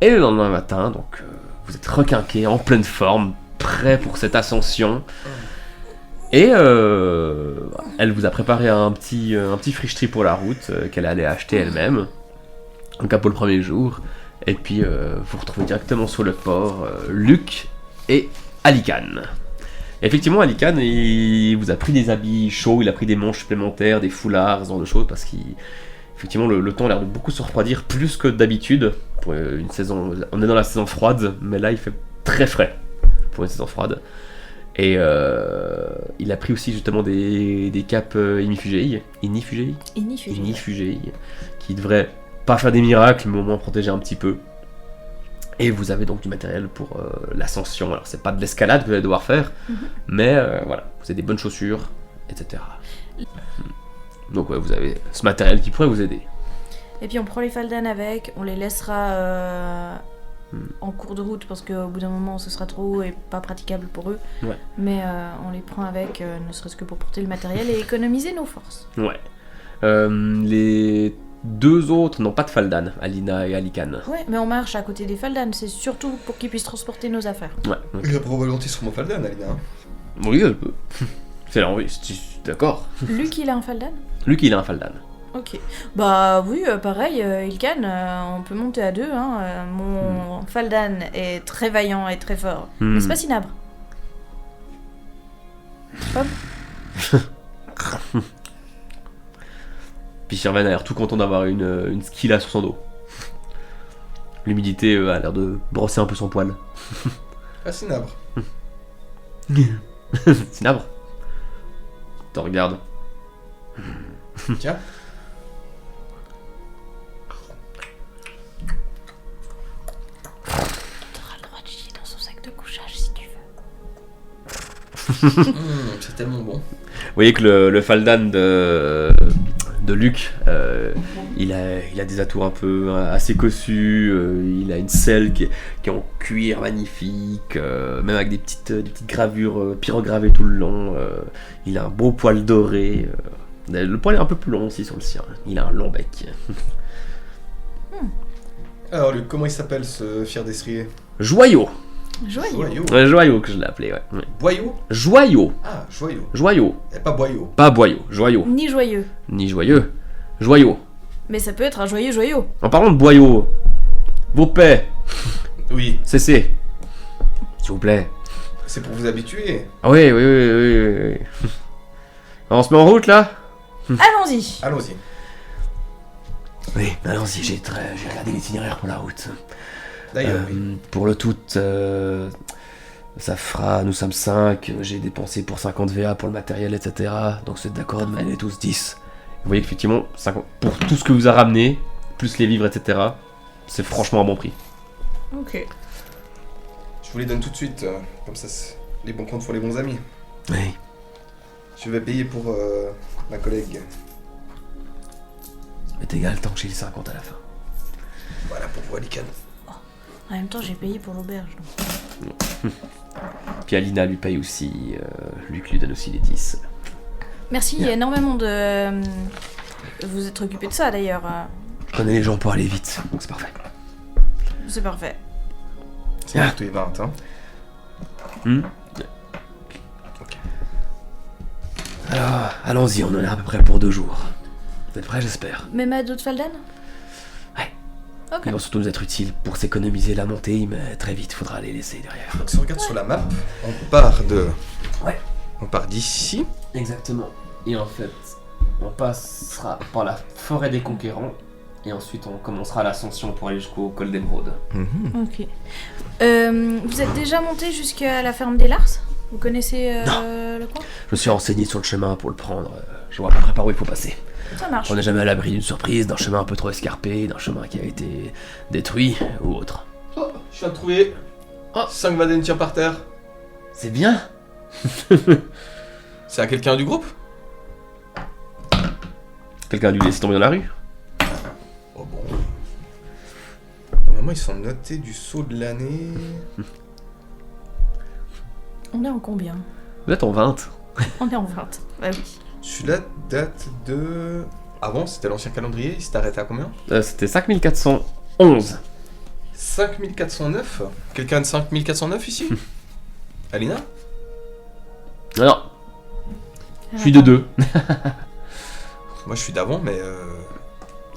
Et le lendemain matin, donc, vous êtes requinqué, en pleine forme, prêt pour cette ascension. Et elle vous a préparé un petit fricherie pour la route qu'elle allait acheter elle-même. Donc pour le premier jour. Et puis vous retrouvez directement sur le port Luc et Alican. Effectivement, Alican, il vous a pris des habits chauds, il a pris des manches supplémentaires, des foulards, ce genre de choses, parce qu'effectivement le temps a l'air de beaucoup se refroidir, plus que d'habitude. Pour une saison, on est dans la saison froide, mais là il fait très frais pour une saison froide. Et il a pris aussi justement des capes inifugéi, qui devraient pas faire des miracles, mais au moins protéger un petit peu. Et vous avez donc du matériel pour l'ascension. Alors c'est pas de l'escalade que vous allez devoir faire, mais voilà, vous avez des bonnes chaussures, etc. Donc ouais, vous avez ce matériel qui pourrait vous aider. Et puis on prend les Faldan avec, on les laissera en cours de route parce qu'au bout d'un moment ce sera trop haut et pas praticable pour eux. Ouais. Mais on les prend avec, ne serait-ce que pour porter le matériel et économiser nos forces. Ouais. Les deux autres n'ont pas de Faldan, Alina et Alican. Ouais, mais on marche à côté des Faldan, c'est surtout pour qu'ils puissent transporter nos affaires. Ouais. Il a pour volonté sur mon Faldan, Alina. Oui, elle peut. C'est l'envie, je suis d'accord. Luc, il a un Faldan ? Luc, il a un Faldan. Ok. Bah oui, pareil, Ilkan, on peut monter à deux. Hein. Mon Faldan est très vaillant et très fort. Mais c'est pas Cinabre. Hop. Puis Sirven a l'air tout content d'avoir une skilla sur son dos. L'humidité a l'air de brosser un peu son poil. Ah, Cinabre. Cinabre. T'en regardes. Tiens. T'auras le droit de chier dans son sac de couchage si tu veux. C'est tellement bon. Vous voyez que le Faldan de Luc, il a des atours un peu assez cossus, il a une selle qui est en cuir magnifique, même avec des petites gravures pyrogravées tout le long, il a un beau poil doré, le poil est un peu plus long aussi sur le sien, il a un long bec. Alors, Luc, comment il s'appelle ce fier destrier? Joyau. Joyeux. Ouais, Joyau que je l'ai appelé, ouais. Boyau? Joyau. Ah, joyau. Joyau. Et pas boyau. Pas boyau, joyau. Ni joyeux. Ni joyeux. Joyau. Mais ça peut être un joyeux joyau. En parlant de boyau, vos paix, Oui, cessez. S'il vous plaît. c'est pour vous habituer. Ah oui. On se met en route là? Allons-y. Allons-y. Oui, allons-y, j'ai regardé l'itinéraire pour la route. D'ailleurs, oui. Pour le tout, ça fera, nous sommes 5, j'ai dépensé pour 50 VA pour le matériel, etc. Donc c'est d'accord de m'aider tous 10. Vous voyez qu'effectivement, pour tout ce que vous a ramené, plus les vivres, etc., c'est franchement un bon prix. Ok. Je vous les donne tout de suite, comme ça les bons comptes font les bons amis. Oui. Je vais payer pour ma collègue. C'est égal tant que j'ai les 50 à la fin. Voilà pour vous, Alican. En même temps, j'ai payé pour l'auberge. Donc. Puis Alina lui paye aussi, Luc lui donne aussi les 10. Merci, il y a énormément de... Vous êtes occupé de ça d'ailleurs. Je connais les gens pour aller vite, donc c'est parfait. C'est parfait. C'est tous les 20, hein. Ok. Alors, allons-y, on en est à peu près pour 2 jours. Vous êtes prêts, j'espère? Même à d'autres Faldan? Ouais. Ok. Ils vont surtout nous être utiles pour s'économiser la montée, mais très vite, faudra les laisser derrière. Donc si on regarde sur la map, on part de... Ouais. On part d'ici. Exactement. Et en fait, on passera par la forêt des conquérants, et ensuite on commencera l'ascension pour aller jusqu'au col d'Emeraude. Ok. Vous êtes déjà monté jusqu'à la ferme des Lars? Vous connaissez le coin? Je me suis renseigné sur le chemin pour le prendre, je vois à peu près par où il faut passer. Ça marche. On n'est jamais à l'abri d'une surprise, d'un chemin un peu trop escarpé, d'un chemin qui a été détruit, ou autre. Oh, je viens de trouver 5 Vadentia par terre. C'est bien. C'est à quelqu'un du groupe? Quelqu'un a dû laisser tomber dans la rue? Oh bon. Normalement, ils sont notés du saut de l'année. On est en combien? Vous êtes en 20. On est en 20. Bah oui. Celui-là date de... Avant, c'était l'ancien calendrier, il s'est arrêté à combien? C'était 5411. 5409. Quelqu'un de 5409 ici? Alina? Alors, je suis de 2. Moi je suis d'avant, mais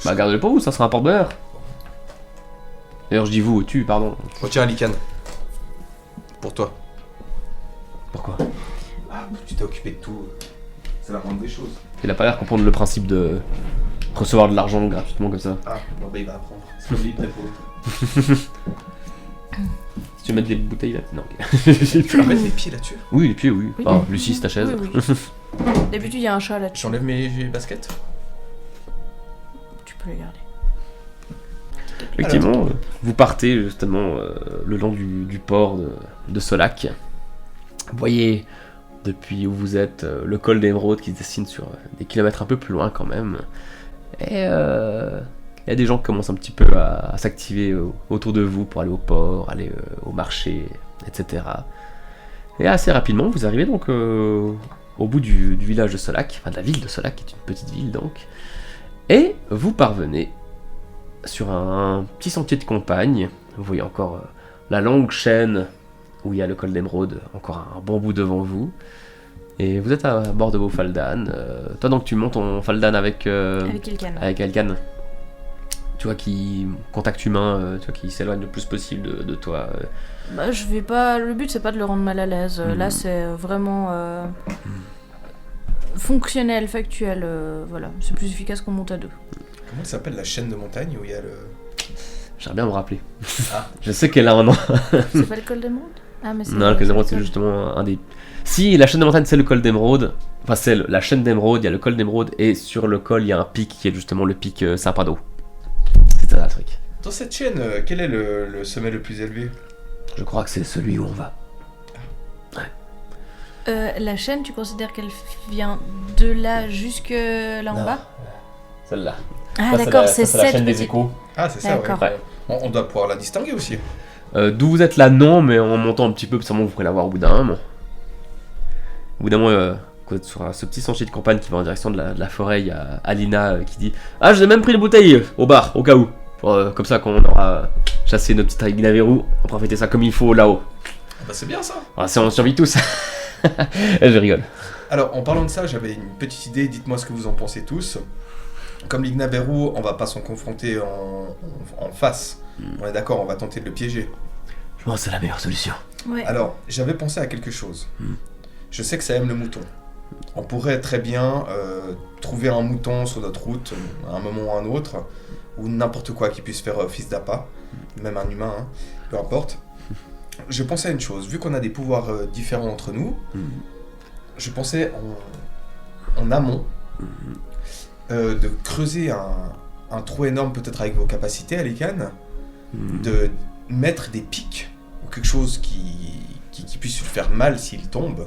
Bah gardez-le pour vous, ça sera un porte-bonheur. D'ailleurs je dis vous, tu, pardon. Retiens Lican. Pour toi. Pourquoi? Ah, tu t'es occupé de tout. Ça va rendre des choses. Il a pas l'air comprendre le principe de recevoir de l'argent gratuitement comme ça. Ah, bon bah il va apprendre. C'est comme l'île pour Si tu veux mettre des bouteilles là, non. Ok. Tu vas mettre les pieds là-dessus? Oui, les pieds, oui. Oui. Ah, Lucie, c'est ta chaise. Oui, oui. D'habitude, il y a un chat là-dessus. J'enlève mes baskets? Tu peux les garder. Effectivement, vous partez justement le long du port de Solac. Vous voyez depuis où vous êtes le col d'Émeraude qui se dessine sur des kilomètres un peu plus loin quand même. Et il y a des gens qui commencent un petit peu à s'activer autour de vous pour aller au port, aller au marché, etc. Et assez rapidement, vous arrivez donc au bout du village de Solac, enfin de la ville de Solac, qui est une petite ville donc. Et vous parvenez sur un petit sentier de campagne. Vous voyez encore la longue chaîne où il y a le col d'Émeraude, encore un bon bout devant vous. Et vous êtes à bord de vos Faldan. Toi donc tu montes ton Faldan avec Elkan. avec Elkan. Tu vois qui contact humain, tu vois qui s'éloigne le plus possible de toi. Bah, je vais pas. Le but, c'est pas de le rendre mal à l'aise. Là, c'est vraiment fonctionnel, factuel. Voilà, c'est plus efficace qu'on monte à deux. Comment elle s'appelle la chaîne de montagne où il y a le... J'aimerais bien me rappeler. Ah. Je sais qu'elle a un nom. C'est pas le col d'Émeraude? Ah, mais c'est. Non, le col d'Émeraude c'est justement un des. Si la chaîne de montagne c'est le col d'Émeraude, enfin c'est la chaîne d'Émeraude, il y a le col d'Émeraude et sur le col il y a un pic qui est justement le pic Saint-Pado. C'est ça le truc. Dans cette chaîne, quel est le sommet le plus élevé? Je crois que c'est celui où on va. La chaîne, tu considères qu'elle vient de là jusque là en Non. bas? Celle-là. Ah, Ça, d'accord, la- c'est ça, la cette chaîne des petite. échos. Ah, c'est ça, D'accord. ouais. On doit pouvoir la distinguer aussi. D'où vous êtes là, non, mais en montant un petit peu, sûrement vous pourrez la voir au bout d'un moment. Au bout d'un moment, vous êtes sur ce petit sentier de campagne qui va en direction de la forêt, il y a Alina qui dit « Ah, j'ai même pris une bouteille au bar, au cas où. Comme ça, quand on aura chassé nos petites Naverou, on pourra fêter ça comme il faut là-haut. Ah bah c'est bien ça. Voilà, c'est on survit tous. » Je rigole. Alors, en parlant de ça, j'avais une petite idée, dites-moi ce que vous en pensez tous. Comme l'Ignaverou, on va pas s'en confronter en face. On est d'accord, on va tenter de le piéger. Je pense que c'est la meilleure solution. Ouais. Alors, j'avais pensé à quelque chose. Je sais que ça aime le mouton. On pourrait très bien trouver un mouton sur notre route, à un moment ou à un autre, ou n'importe quoi qui puisse faire fils d'appât, même un humain, hein, peu importe. Je pensais à une chose, vu qu'on a des pouvoirs différents entre nous, je pensais en amont de creuser un trou énorme, peut-être avec vos capacités, Alican, de mettre des pics, ou quelque chose qui puisse lui faire mal s'il tombe.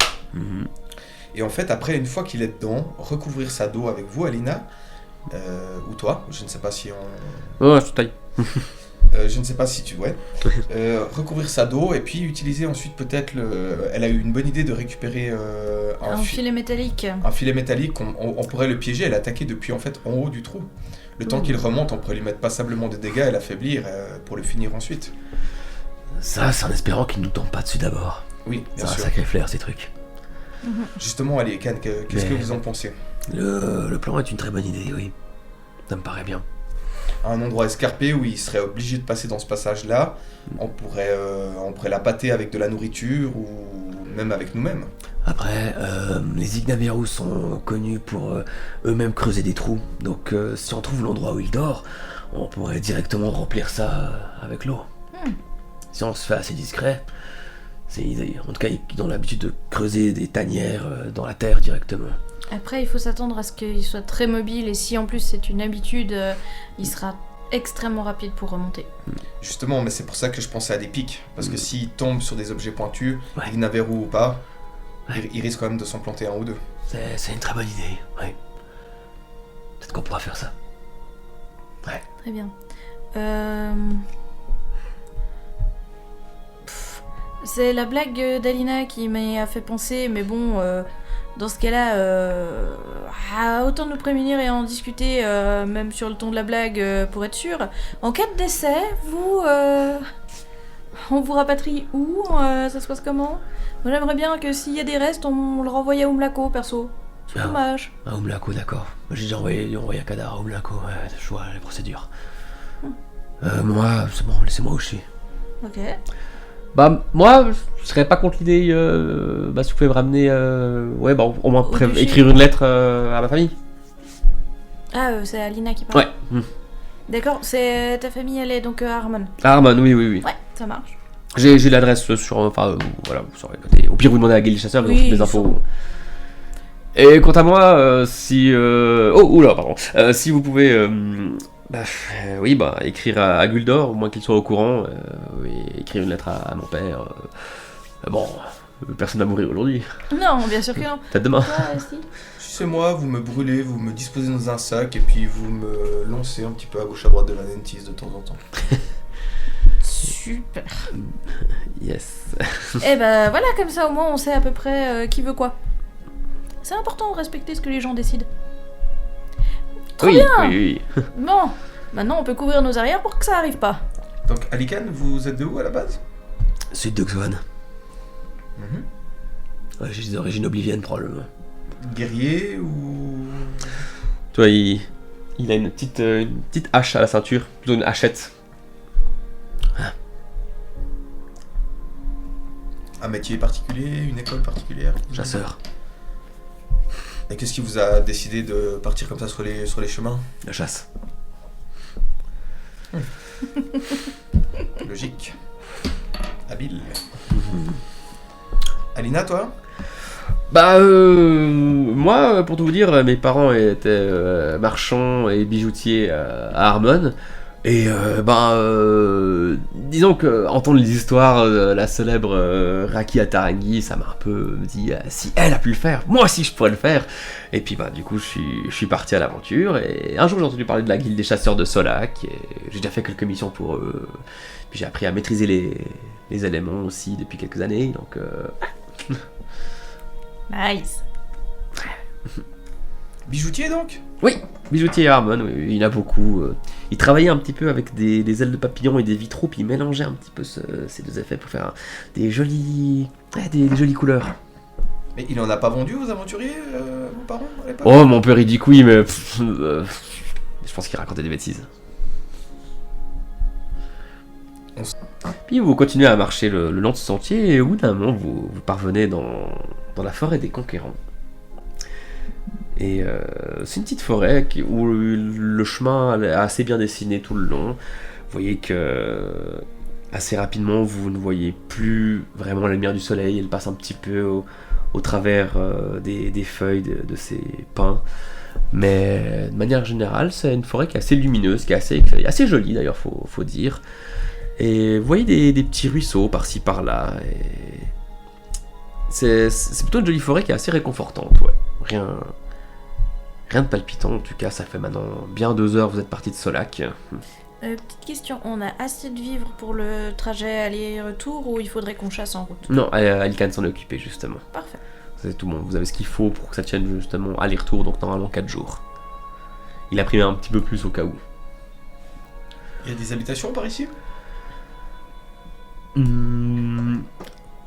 Et en fait, après, une fois qu'il est dedans, recouvrir sa dos avec vous, Alina, ou toi, je ne sais pas si on... Oh, je te taille. je ne sais pas si tu... Ouais. Recouvrir sa dos, et puis utiliser ensuite peut-être Elle a eu une bonne idée de récupérer Un filet métallique. un filet métallique, on pourrait le piéger et l'attaquer depuis en fait en haut du trou. Le temps qu'il remonte, on pourrait lui mettre passablement de dégâts et l'affaiblir pour le finir ensuite. Ça, c'est en espérant qu'il nous tombe pas dessus d'abord. Oui, bien C'est un sûr. sacré flair, ces trucs. Justement, allez, Can, qu'est-ce que vous en pensez? Le plan est une très bonne idée, oui. Ça me paraît bien. À un endroit escarpé où il serait obligé de passer dans ce passage-là, on pourrait l'appâter avec de la nourriture ou même avec nous-mêmes. Après, les Ignaverou sont connus pour eux-mêmes creuser des trous. Donc, si on trouve l'endroit où il dort, on pourrait directement remplir ça avec l'eau. Si on se fait assez discret, en tout cas, ils ont l'habitude de creuser des tanières dans la terre directement. Après, il faut s'attendre à ce qu'il soit très mobile et si en plus c'est une habitude, il sera extrêmement rapide pour remonter. Justement, mais c'est pour ça que je pensais à des pics. Parce que s'il tombe sur des objets pointus, Ouais. Ignaverou ou pas, Ouais. il risque quand même de s'en planter un ou deux. C'est une très bonne idée, ouais. Peut-être qu'on pourra faire ça. Très bien. C'est la blague d'Alina qui m'a fait penser, mais bon, dans ce cas-là, autant nous prémunir et en discuter, même sur le ton de la blague, pour être sûr. En cas de décès, on vous rapatrie où? Ça se passe comment? Moi j'aimerais bien que s'il y a des restes, on le renvoie à Umlako, perso. C'est dommage. À Umlako, d'accord. J'ai déjà envoyé un cadavre à Umlako, je vois les procédures. Moi, c'est bon, laissez-moi hocher. Ok. Bah, moi, je serais pas contre l'idée, si vous pouvez me ramener, au moins écrire une lettre à ma famille. Ah, c'est Alina qui parle. Ouais. D'accord, c'est ta famille, elle est donc à Harmon. Harmon, oui. Ouais, ça marche. J'ai l'adresse sur, voilà, vous saurez côté. Au pire, vous demandez à Guy les chasseurs, ils ont toutes les infos. Et quant à moi, si vous pouvez, écrire à Guldor, au moins qu'il soit au courant, et écrire une lettre à mon père. Personne va mourir aujourd'hui. Non, bien sûr que non. Peut-être demain. Si. Si c'est moi, vous me brûlez, vous me disposez dans un sac et puis vous me lancez un petit peu à gauche à droite de la Nentis de temps en temps. Super. Yes. Et bah voilà, comme ça au moins on sait à peu près qui veut quoi. C'est important de respecter ce que les gens décident. Trop bien. Oui. Bon, maintenant on peut couvrir nos arrières pour que ça arrive pas. Donc Alikan, vous êtes de où à la base? Sud de Xoan. Ouais, j'ai des origines obliviennes probablement. Guerrier ou... Tu vois, il a une petite hache à la ceinture, plutôt une hachette. Un métier particulier, une école particulière? Chasseur. Et qu'est-ce qui vous a décidé de partir comme ça sur les chemins? La chasse. Logique. Habile. Alina, toi? Moi, pour tout vous dire, mes parents étaient marchands et bijoutiers à Harmon. Et disons que entendre les histoires de la célèbre Raki Atarangi, ça m'a un peu dit si elle a pu le faire, moi aussi je pourrais le faire. Et puis du coup je suis parti à l'aventure et un jour j'ai entendu parler de la guilde des chasseurs de Solak et j'ai déjà fait quelques missions pour eux. Puis j'ai appris à maîtriser les éléments aussi depuis quelques années, donc Nice. Bijoutier donc? Oui, bijoutier à Harmon, oui, il y en a beaucoup. Il travaillait un petit peu avec des ailes de papillon et des vitraux, puis il mélangeait un petit peu ces deux effets pour faire des jolies couleurs. Mais il en a pas vendu aux aventuriers, vos parents, à l'époque? Oh, mon père il dit que oui, mais je pense qu'il racontait des bêtises. Puis vous continuez à marcher le long de ce sentier, et au bout d'un moment, vous parvenez dans la forêt des Conquérants. Et c'est une petite forêt où le chemin est assez bien dessiné tout le long. Vous voyez que assez rapidement, vous ne voyez plus vraiment la lumière du soleil. Elle passe un petit peu au travers des feuilles de ces pins. Mais de manière générale, c'est une forêt qui est assez lumineuse, qui est assez jolie d'ailleurs, faut dire. Et vous voyez des petits ruisseaux par-ci par-là. Et c'est plutôt une jolie forêt qui est assez réconfortante, ouais. Rien de palpitant, en tout cas, ça fait maintenant bien 2 heures, vous êtes parti de Solak. Petite question, on a assez de vivres pour le trajet aller-retour ou il faudrait qu'on chasse en route? Non, Alikan s'en est occupé, justement. Parfait. C'est tout bon, vous avez ce qu'il faut pour que ça tienne justement aller-retour, donc normalement 4 jours. Il a pris un petit peu plus au cas où. Il y a des habitations par ici?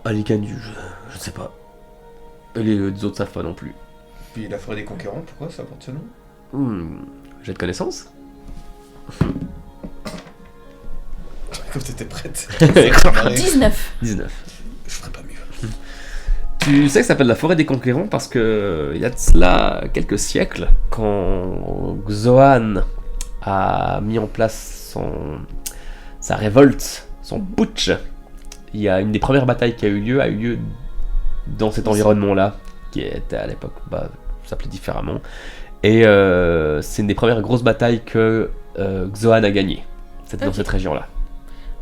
Alikan, je ne sais pas. Et les autres savent pas non plus. Puis la forêt des Conquérants, pourquoi ça porte ce nom? J'ai de connaissances. Comme t'étais prête. 19. Je ferais pas mieux. Tu sais que ça s'appelle la forêt des Conquérants parce que il y a de cela quelques siècles, quand Xoan a mis en place sa révolte, son putsch, il y a une des premières batailles qui a eu lieu dans cet environnement-là, qui était à l'époque, s'appelait différemment. Et c'est une des premières grosses batailles que Xoan a gagné. C'était dans cette région-là.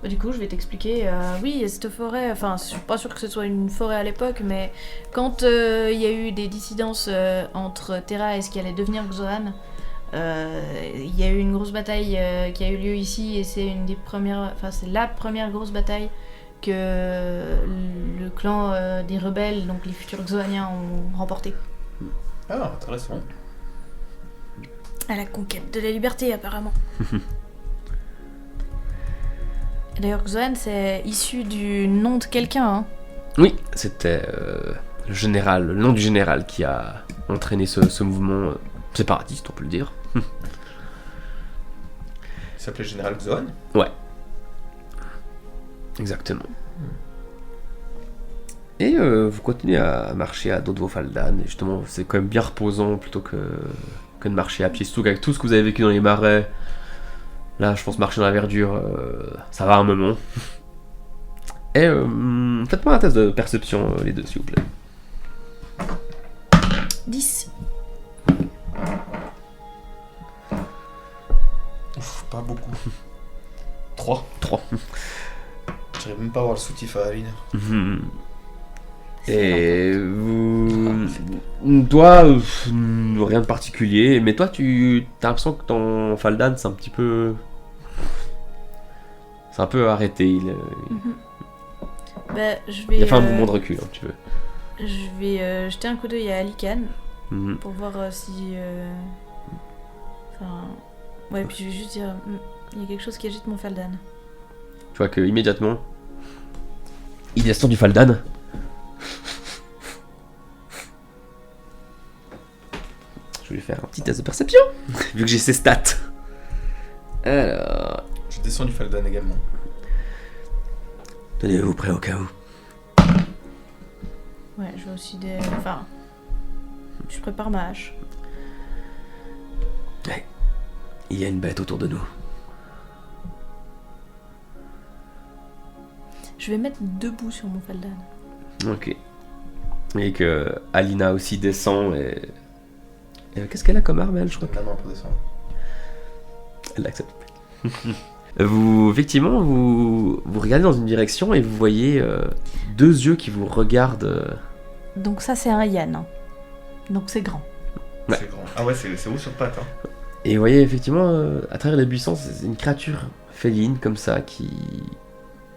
Du coup, je vais t'expliquer. Oui, cette forêt, enfin, je suis pas sûre que ce soit une forêt à l'époque, mais quand il y a eu des dissidences entre Terra et ce qui allait devenir Xoan, il y a eu une grosse bataille qui a eu lieu ici, et c'est une des premières, enfin, c'est la première grosse bataille que le clan des rebelles, donc les futurs Xoaniens, ont remporté. Ah, intéressant. À la conquête de la liberté, apparemment. D'ailleurs, Xoan, c'est issu du nom de quelqu'un, hein. Oui, c'était le nom du général qui a entraîné ce mouvement séparatiste, on peut le dire. Il s'appelait Général Xoan. Ouais. Exactement. Et vous continuez à marcher à dos de vos Faldan, et justement, c'est quand même bien reposant plutôt que de marcher à pied, surtout qu'avec tout ce que vous avez vécu dans les marais. Là, je pense marcher dans la verdure, ça va un moment. Et faites-moi un test de perception, les deux, s'il vous plaît. 10. Ouf, pas beaucoup. 3. 3. J'arrive même pas à voir le soutif à Aline. Et toi, rien de particulier, mais toi, tu as l'impression que ton Faldan, c'est un petit peu... C'est un peu arrêté, Bah, je vais... il a fait un mouvement de recul, un petit peu. Je vais jeter un coup d'œil à Alican Mhm. pour voir si... Enfin... Ouais, puis je vais juste dire... Il y a quelque chose qui agite mon Faldan. Tu vois que immédiatement, il descend du Faldan. Je vais lui faire un petit test de perception, vu que j'ai ses stats. Alors... Je descends du Faldan également. Tenez-vous prêts au cas où. Ouais, je vais aussi des... Enfin... Je prépare ma hache. Il y a une bête autour de nous. Je vais mettre debout sur mon Faldan. Ok. Et que Alina aussi descend et qu'est-ce qu'elle a comme arme, elle, je crois? La main pour descendre. Elle l'accepte. Effectivement, vous regardez dans une direction et vous voyez deux yeux qui vous regardent. Donc ça, c'est un Yann. Hein. Donc c'est grand. Ouais. C'est grand. Ah ouais, c'est haut sur pattes. Hein. Et vous voyez effectivement, à travers les buissons, c'est une créature féline comme ça qui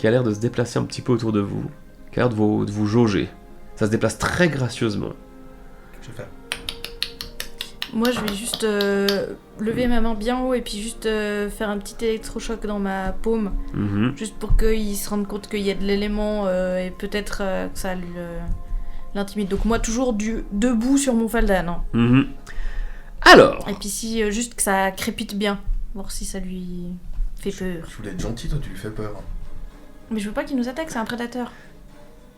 a l'air de se déplacer un petit peu autour de vous, qui a l'air de vous jauger. Ça se déplace très gracieusement. Je vais faire. Moi, je vais juste lever ma main bien haut et puis juste faire un petit électrochoc dans ma paume, Mhm. juste pour qu'il se rende compte qu'il y a de l'élément et peut-être que ça l'intimide. Donc moi, toujours debout sur mon Faldan. Hein. Mhm. Alors, Et puis si juste que ça crépite bien, voir si ça lui fait peur. Je voulais être gentil, toi, tu lui fais peur. Mais je veux pas qu'il nous attaque, c'est un prédateur.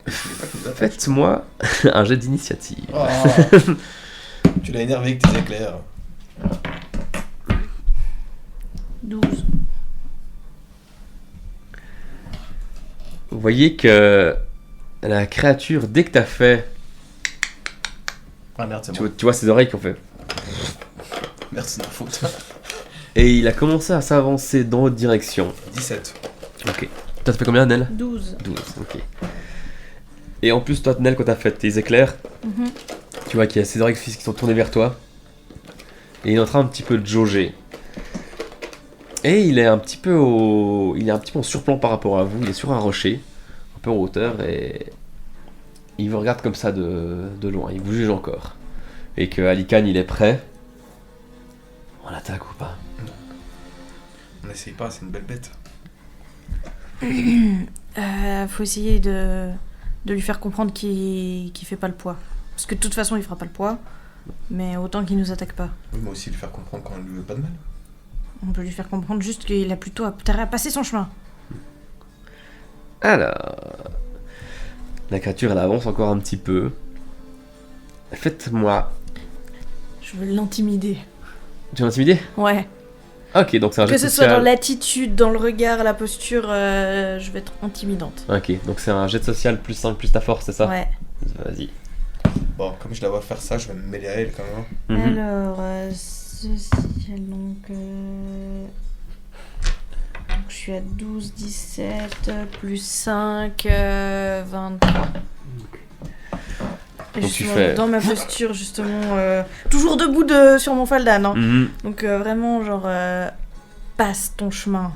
Je voulais pas qu'il nous attaque. faites-moi un jet d'initiative. Oh. Tu l'as énervé avec tes éclairs. 12. Vous voyez que la créature, dès que t'as fait, Ah merde, c'est tu bon. vois ses oreilles qui ont fait, Merde, c'est ma faute. et il a commencé à s'avancer dans votre direction. 17. Ok. T'as fait combien, Nel? 12. 12, ok. Et en plus, toi, Nel, quand t'as fait tes éclairs, Mhm. tu vois qu'il y a ses oreilles qui sont tournées vers toi. Et il est en train un petit peu de jauger. Et il est un petit peu en surplomb par rapport à vous. Il est sur un rocher, un peu en hauteur, et il vous regarde comme ça de loin. Il vous juge encore. Et que Alican, il est prêt. On l'attaque ou pas? On n'essaye pas, c'est une belle bête. Faut essayer de lui faire comprendre qu'il fait pas le poids. Parce que de toute façon, il fera pas le poids. Mais autant qu'il nous attaque pas. Oui, mais aussi lui faire comprendre qu'on ne lui veut pas de mal. On peut lui faire comprendre juste qu'il a plutôt intérêt à passer son chemin. Alors... La créature, elle avance encore un petit peu. Faites-moi... Je veux l'intimider. Tu veux l'intimider? Ouais. Ok, donc c'est un jet Que ce soit social. dans l'attitude, dans le regard, la posture, je vais être intimidante. Ok, donc c'est un jet de social plus 5 plus ta force, c'est ça? Ouais. Vas-y. Bon, comme je la vois faire ça, je vais me mêler à elle quand même. Mhm. Alors, social, donc je suis à 12, 17, plus 5, 23. Et Donc tu justement, fais- dans ma posture, justement, toujours debout sur mon Faldan. Hein. Mhm. Donc vraiment, genre, passe ton chemin.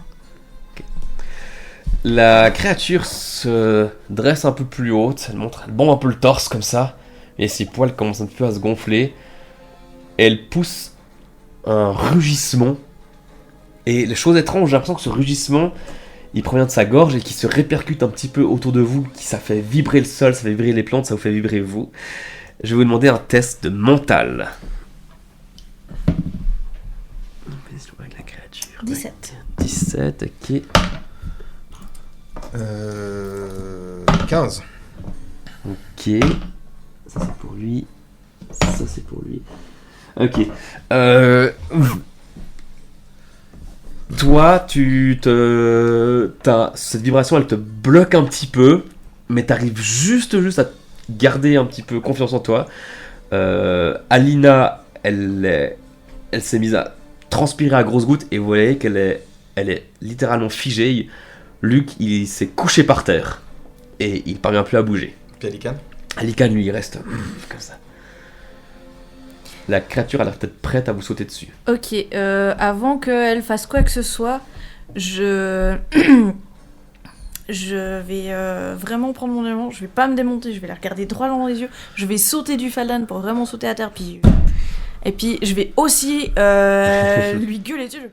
La créature se dresse un peu plus haute, elle bombe un peu le torse comme ça, et ses poils commencent un peu à se gonfler. Et elle pousse un rugissement. Et les choses étranges, j'ai l'impression que ce rugissement, il provient de sa gorge et qui se répercute un petit peu autour de vous, ça fait vibrer le sol, ça fait vibrer les plantes, ça vous fait vibrer vous. Je vais vous demander un test de mental. Avec la créature. 17. 17, ok. 15. Ok. Ça c'est pour lui. Ça c'est pour lui. Ok. Toi, cette vibration, elle te bloque un petit peu, mais t'arrives juste à garder un petit peu confiance en toi. Alina, elle s'est mise à transpirer à grosses gouttes et vous voyez qu'elle est littéralement figée. Luc, il s'est couché par terre et il parvient plus à bouger. Puis Alican. Alican, lui, il reste comme ça. La créature a l'air peut-être prête à vous sauter dessus. Ok, avant qu'elle fasse quoi que ce soit, je vais vraiment prendre mon élan, je vais pas me démonter, je vais la regarder droit dans les yeux, je vais sauter du Faldan pour vraiment sauter à terre, et puis je vais aussi lui gueuler dessus.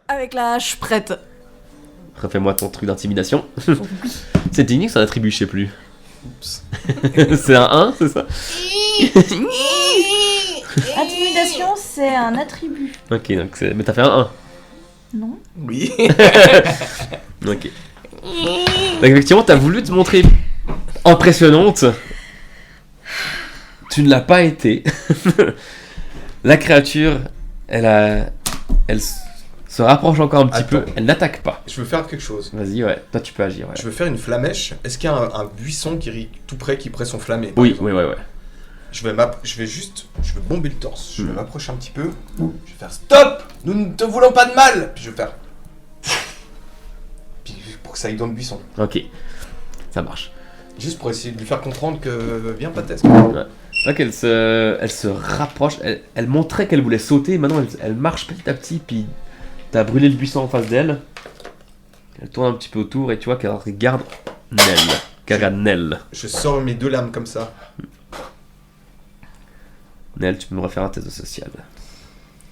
Avec la hache prête. Refais-moi ton truc d'intimidation. C'est technique, c'est un attribut, je sais plus. C'est un 1, c'est ça? Intimidation, c'est un attribut. Ok, donc mais t'as fait un 1. Non. Oui. Ok. Donc effectivement, t'as voulu te montrer impressionnante. Tu ne l'as pas été. La créature, elle se rapproche encore un petit peu. Elle n'attaque pas. Je veux faire quelque chose. Vas-y, ouais. Toi, tu peux agir. Ouais. Je veux faire une flamèche. Est-ce qu'il y a un buisson qui rit tout près qui pourrait s'enflammer? Oui. Je vais bomber le torse. Je vais m'approcher un petit peu. Je vais faire stop. Nous ne te voulons pas de mal. Puis je vais faire. Puis pour que ça aille dans le buisson. Ok. Ça marche. Juste pour essayer de lui faire comprendre que viens pas test. Ouais. Donc elle se rapproche. Elle montrait qu'elle voulait sauter. Maintenant, elle marche petit à petit. Puis t'as brûlé le buisson en face d'elle. Elle tourne un petit peu autour et tu vois qu'elle regarde Nell. Je sors mes 2 lames comme ça. Nell, tu peux me refaire un test de social.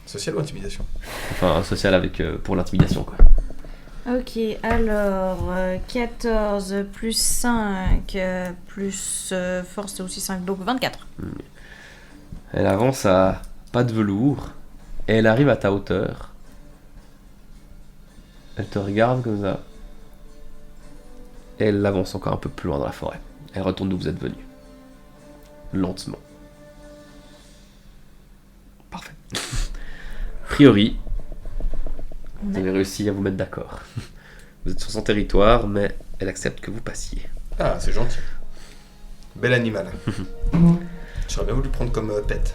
Social ou intimidation? Enfin, un social avec pour l'intimidation, quoi. Ok, alors 14 plus 5 plus force c'est aussi 5, donc 24. Elle avance à pas de velours et elle arrive à ta hauteur. Elle te regarde comme ça et elle avance encore un peu plus loin dans la forêt. Elle retourne d'où vous êtes venu. Lentement. Parfait. A priori, vous avez réussi à vous mettre d'accord. Vous êtes sur son territoire, mais elle accepte que vous passiez. Ah, c'est gentil. Bel animal. J'aurais bien voulu le prendre comme pet.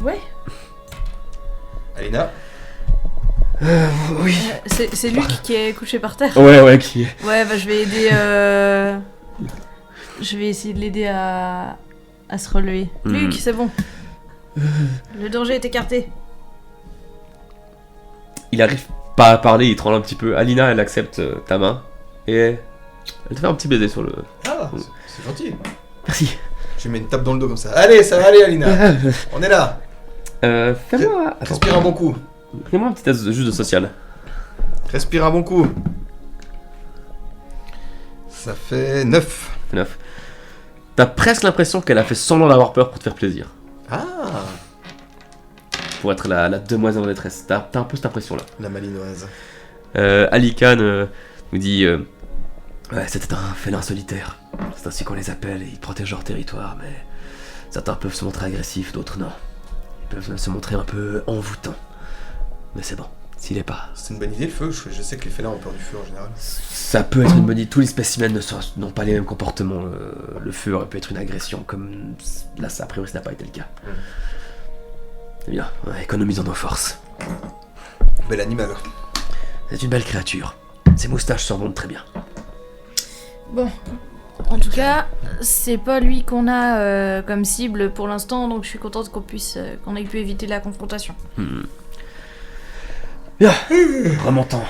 Ouais. Alina? Oui. C'est Luc qui est couché par terre. Ouais, qui est. Ouais, bah je vais aider. Je vais essayer de l'aider à se relever. Luc, c'est bon. Le danger est écarté. Il arrive pas à parler, il tremble un petit peu. Alina, elle accepte ta main et elle te fait un petit baiser sur le. Ah, c'est gentil. Merci. Je lui mets une tape dans le dos comme ça. Allez, ça va aller, Alina. On est là. Fais-moi. Respire un bon coup. Fais-moi un petit test juste de social. Respire un bon coup. Ça fait 9. 9. T'as presque l'impression qu'elle a fait semblant d'avoir peur pour te faire plaisir. Ah, Pour être la demoiselle en détresse. T'as un peu cette impression-là. la malinoise. Alican nous dit ouais, c'était un félin solitaire. C'est ainsi qu'on les appelle et ils protègent leur territoire, mais certains peuvent se montrer agressifs, d'autres non. Ils peuvent se montrer un peu envoûtants. Mais c'est bon, s'il est pas. C'est une bonne idée le feu. Je sais que les félins ont peur du feu en général. Ça peut être une bonne idée. Tous les spécimens n'ont pas les mêmes comportements. Le feu aurait pu être une agression, comme là, ça, a priori, ça n'a pas été le cas. Eh bien, économisons nos forces. Bel animal. C'est une belle créature. Ses moustaches surmontent très bien. Bon. En tout cas, c'est pas lui qu'on a comme cible pour l'instant, donc je suis contente qu'on ait pu éviter la confrontation. Bien, remontons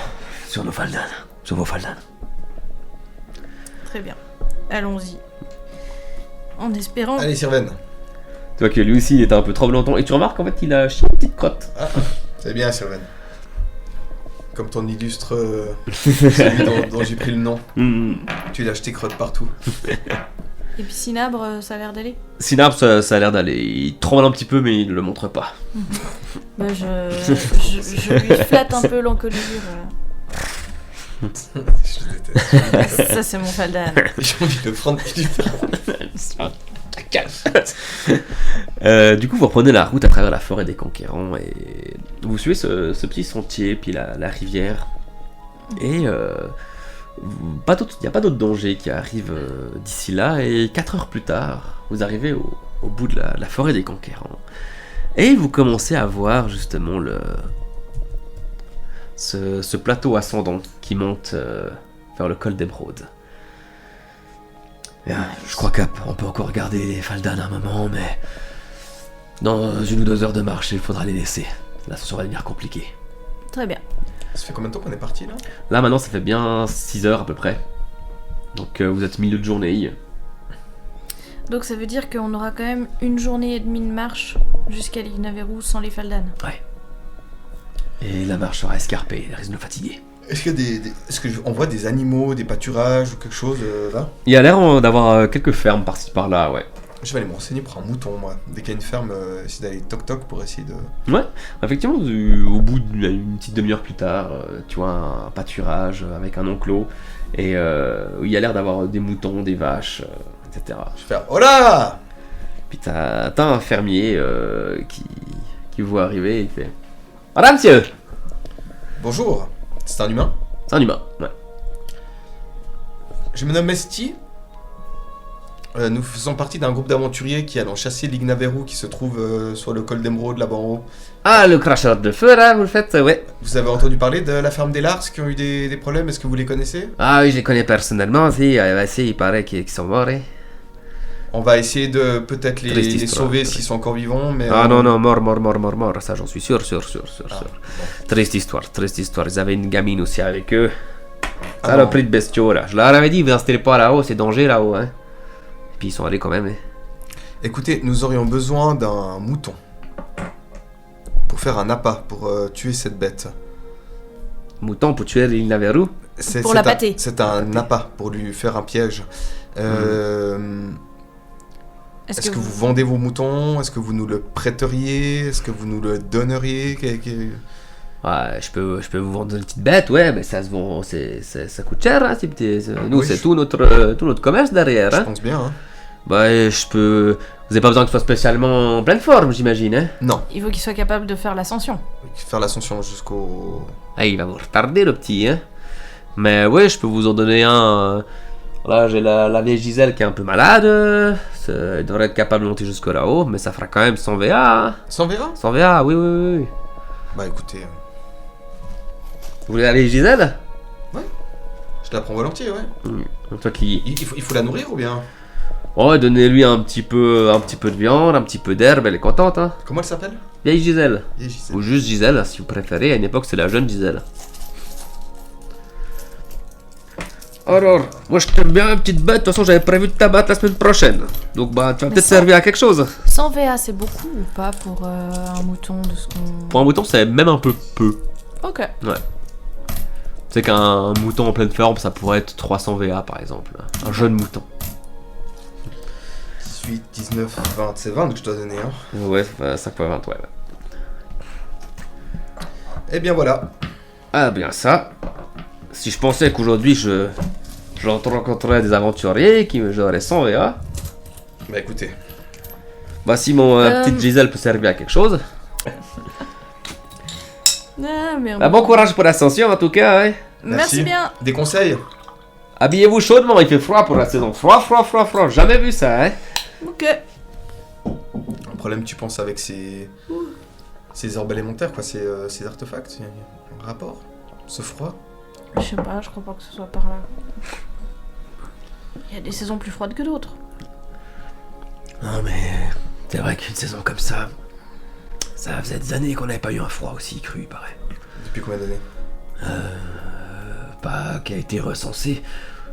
sur nos faldanes, sur vos faldanes. Très bien. Allons-y. En espérant... Allez, Sirven. Tu vois que lui aussi il était un peu tremblotant et tu remarques qu'en fait il a chié une petite crotte. Ah, c'est bien, Sirven. Comme ton illustre celui dont j'ai pris le nom. Tu lâches tes crottes partout. Et puis Cinabre, ça a l'air d'aller. Synapse, ça a l'air d'aller. Il tremble un petit peu mais il ne le montre pas. Bah, je lui flatte un peu l'encolure. Je déteste. Ça, c'est mon faldan. J'ai envie de le prendre et de Du coup, vous reprenez la route à travers la forêt des conquérants et vous suivez ce petit sentier, puis la rivière. Et il n'y a pas d'autres dangers qui arrivent d'ici là. Et 4 heures plus tard, vous arrivez au bout de la forêt des conquérants. Et vous commencez à voir justement ce plateau ascendant qui monte vers le col d'Émeraude. Je crois qu'on peut encore garder les Faldan un moment, mais dans 1 ou 2 heures de marche, il faudra les laisser. L'ascension va devenir compliquée. Très bien. Ça fait combien de temps qu'on est parti là? Là maintenant, ça fait bien 6 heures à peu près. Donc vous êtes milieu de journée. Donc ça veut dire qu'on aura quand même 1 journée et demie de marche jusqu'à Lignaveru sans les Faldan. Ouais. Et la marche sera escarpée, elle risque de nous fatiguer. Est-ce qu'on voit des animaux, des pâturages ou quelque chose là? Il y a l'air d'avoir quelques fermes par-ci par-là, ouais. Je vais aller me renseigner pour un mouton, moi. Dès qu'il y a une ferme, essayer d'aller toc-toc pour essayer de... Ouais, effectivement, au bout d'une petite demi-heure plus tard, tu vois un pâturage avec un enclos, et il y a l'air d'avoir des moutons, des vaches, etc. Je vais faire « Hola !» Puis t'as un fermier qui vous voit arriver et il fait « Voilà, monsieur !» Bonjour, c'est un humain? C'est un humain, ouais. Je me nomme Mesti. Nous faisons partie d'un groupe d'aventuriers qui allons chasser l'Ignaveru qui se trouve sur le col d'Émeraude là-bas en haut. Ah, le cracheur de feu, là, vous le faites, ouais. Vous avez entendu parler de la ferme des Lars qui ont eu des problèmes? Est-ce que vous les connaissez? Ah oui, je les connais personnellement, si, il paraît qu'ils sont morts, hein. On va essayer de peut-être les Triste histoire, sauver ouais. s'ils sont encore vivants, mais... Ah non, mort, ça j'en suis sûr. Ah, bon. Triste histoire. Ils avaient une gamine aussi avec eux. Ah Ça, le bon. prix de bestiaux, là. Je leur avais dit, vous installez pas là-haut, c'est danger là-haut, hein. Et puis ils sont allés quand même, hein. Écoutez, nous aurions besoin d'un mouton pour faire un appât, pour tuer cette bête. Mouton pour tuer l'Ignaveru. Pour la pâter. C'est un appât pour lui faire un piège. Est-ce que vous vendez vos moutons? Est-ce que vous nous le prêteriez? Est-ce que vous nous le donneriez? Ouais, je peux vous vendre une petite bête, ouais, mais ça se vend, ça coûte cher, hein, nous, Oui, c'est tout notre commerce derrière, Je hein. pense bien, hein. Bah, vous avez pas besoin que ce soit spécialement en pleine forme, j'imagine, hein. Non, Il faut qu'il soit capable de faire l'ascension. faire l'ascension jusqu'au... Ah, il va vous retarder, le petit, hein. Mais ouais, je peux vous en donner un. Là, j'ai la vieille Gisèle qui est un peu malade. Elle devrait être capable de monter jusque là-haut, mais ça fera quand même 100 VA. Hein. 100 Vera? 100 VA, oui. Bah écoutez, Vous voulez la vieille Gisèle? je la prends volontiers, ouais. Toi qui. Il faut la nourrir ou bien? Oh, donnez-lui un petit peu de viande, un petit peu d'herbe, elle est contente, hein. Comment elle s'appelle? Vieille Gisèle. Vieille Gisèle. Ou juste Gisèle, si vous préférez. À une époque, c'est la jeune Gisèle. Alors, moi je t'aime bien, petite bête. De toute façon, j'avais prévu de t'abattre la semaine prochaine. Donc, bah, tu vas Mais peut-être ça- servir à quelque chose. 100 VA, c'est beaucoup ou pas pour un mouton de ce qu'on... Pour un mouton, c'est même un peu peu. Ok. Tu sais qu'un mouton en pleine forme, ça pourrait être 300 VA par exemple. Un jeune mouton. 18, 19, 20, c'est 20 que je dois donner, hein. Ouais, 5 x 20, ouais. Eh bien voilà. Ah, bien ça. Si je pensais qu'aujourd'hui je rencontrerais des aventuriers qui me j'aurais 100 VA. Bah écoutez, Bah, si mon petite Gisèle peut servir à quelque chose. Ah, mais Bah, bon courage pour l'ascension en tout cas, hein. Merci bien. Des conseils? Habillez-vous chaudement, il fait froid pour la saison. Froid. Jamais vu ça, hein. Ok. Un problème, tu penses, avec ces orbes élémentaires, quoi, ces artefacts? Il y a un rapport? Ce froid? Je sais pas, je crois pas que ce soit par là. Il y a des saisons plus froides que d'autres. Non mais c'est vrai qu'une saison comme ça, ça faisait des années qu'on n'avait pas eu un froid aussi cru, il paraît. Depuis combien d'années? Pas qui a été recensé.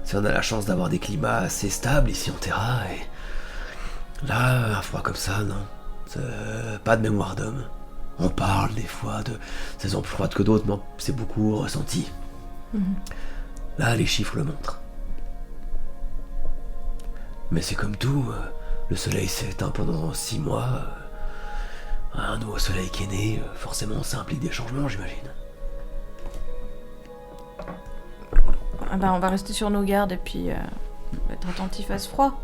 Si on a la chance d'avoir des climats assez stables ici en Terra, et là, un froid comme ça, non. Pas de mémoire d'homme. On parle des fois de saisons plus froides que d'autres, mais c'est beaucoup ressenti. Là, les chiffres le montrent. Mais c'est comme tout, le soleil s'est éteint pendant 6 mois. Un nouveau soleil qui est né, forcément ça implique des changements, j'imagine. Ah bah, on va rester sur nos gardes et puis être attentif à ce froid.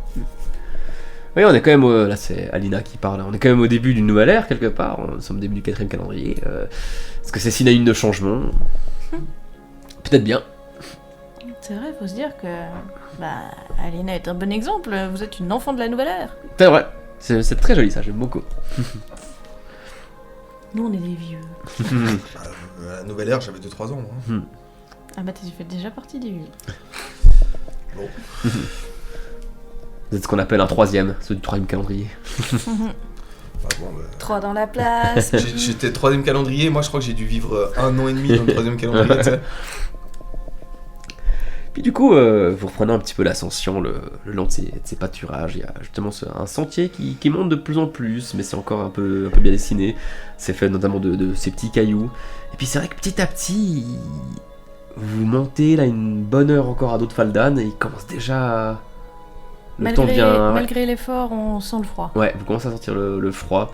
Oui, on est quand même là c'est Alina qui parle, on est quand même au début d'une nouvelle ère quelque part, nous sommes au début du 4e calendrier. Est-ce que c'est synonyme de changement? Peut-être bien. C'est vrai, faut se dire que Alina est un bon exemple, vous êtes une enfant de la nouvelle ère. C'est vrai, c'est très joli ça, j'aime beaucoup. Nous on est des vieux. La nouvelle ère, j'avais 2-3 ans. Moi. Ah bah tu fais déjà partie des vieux. Bon. Vous êtes ce qu'on appelle un 3e, celui du 3e calendrier. Bon, 3 dans la place. J'étais 3e calendrier, moi je crois que j'ai dû vivre 1 an et demi dans le 3e calendrier. T'sais. Puis du coup, vous reprenez un petit peu l'ascension le long de ces pâturages. Il y a justement un sentier qui monte de plus en plus, mais c'est encore un peu bien dessiné. C'est fait notamment de ces petits cailloux. Et puis c'est vrai que petit à petit, vous montez là une bonne heure encore à Dotfaldan et il commence déjà... Malgré l'effort, on sent le froid. Ouais, vous commencez à sentir le froid.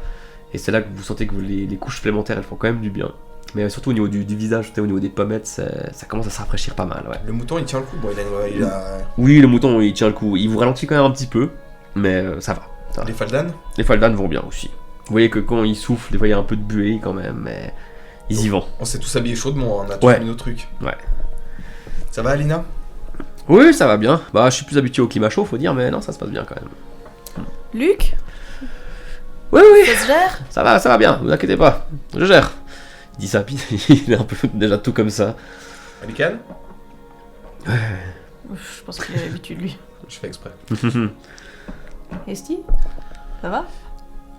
Et c'est là que vous sentez que les couches supplémentaires, elles font quand même du bien. Mais surtout au niveau du visage, au niveau des pommettes, ça commence à se rafraîchir pas mal, ouais. Le mouton il tient le coup, bon, il a... Oui, le mouton il tient le coup, il vous ralentit quand même un petit peu, mais ça va. Les Faldan? Les Faldan vont bien aussi. Vous voyez que quand ils soufflent, des fois il y a un peu de buée quand même, mais ils y vont. On s'est tous habillés chaudement, on a tous mis nos trucs. Ouais. Ça va Alina? Oui, ça va bien. Bah, je suis plus habitué au climat chaud, faut dire, mais non, ça se passe bien quand même. Luc? Oui. Ça se gère? Ça va bien, vous inquiétez pas, je gère. Il dit ça, puis il est un peu déjà tout comme ça. Alican? Je pense qu'il a l'habitude, lui. Je fais exprès. Esti? Ça va?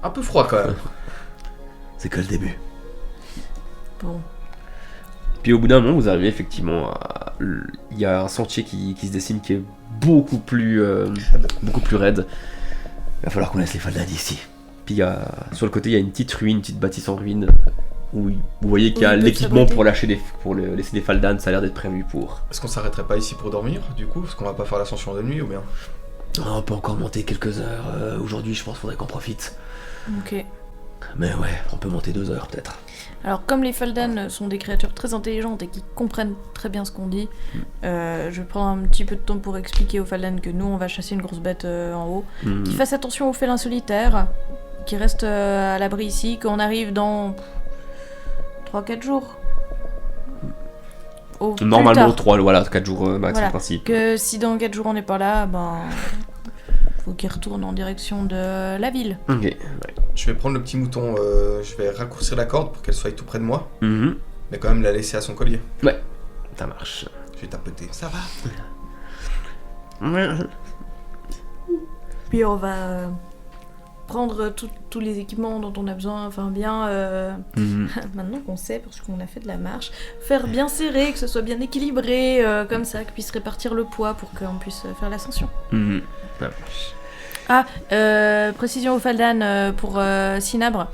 Un peu froid quand même. C'est que le début. Bon. Puis au bout d'un moment, vous arrivez effectivement à... Il y a un sentier qui se dessine qui est beaucoup plus raide. Il va falloir qu'on laisse les Faldan ici. Puis sur le côté, il y a une petite ruine, une petite bâtisse en ruine, où vous voyez qu'il y a l'équipement pour laisser des Faldan, ça a l'air d'être prévu pour. Est-ce qu'on s'arrêterait pas ici pour dormir, du coup? Parce qu'on va pas faire l'ascension de nuit, ou bien? On peut encore monter quelques heures. Aujourd'hui, je pense qu'il faudrait qu'on profite. Ok. Mais ouais, on peut monter 2 heures peut-être. Alors comme les Faldan sont des créatures très intelligentes et qui comprennent très bien ce qu'on dit, je prends un petit peu de temps pour expliquer aux Faldan que nous on va chasser une grosse bête en haut, qu'ils fassent attention aux félins solitaires, qu'ils restent à l'abri ici, qu'on arrive dans 3-4 jours. Normalement 4 jours max en principe. Que si dans 4 jours on n'est pas là, faut qu'ils retournent en direction de la ville. Ok, ouais. Je vais prendre le petit mouton, je vais raccourcir la corde pour qu'elle soit tout près de moi, Mhm. mais quand même la laisser à son collier. Ouais, ça marche. Je vais tapoter. Ça va? Puis on va prendre tous les équipements dont on a besoin, maintenant qu'on sait, parce qu'on a fait de la marche, faire bien serré, que ce soit bien équilibré, comme ça, que puisse répartir le poids pour qu'on puisse faire l'ascension. Mhm. Ça marche. Précision au Faldan pour Cinabre.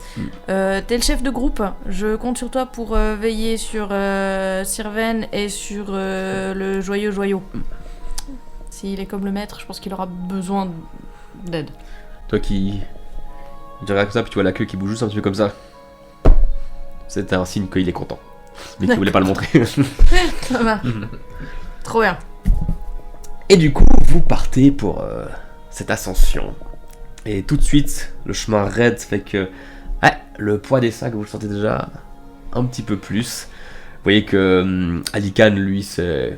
T'es le chef de groupe, je compte sur toi pour veiller sur Sirven et sur le joyau. S'il est comme le maître, je pense qu'il aura besoin d'aide. Toi qui regardes comme ça, puis tu vois la queue qui bouge juste un petit peu comme ça. C'était un signe qu'il est content. Mais qu'il voulait pas le montrer. Ça va. Trop bien. Et du coup, vous partez pour cette ascension. Et tout de suite, le chemin raide fait que le poids des sacs, vous le sentez déjà un petit peu plus. Vous voyez que Alican, lui, c'est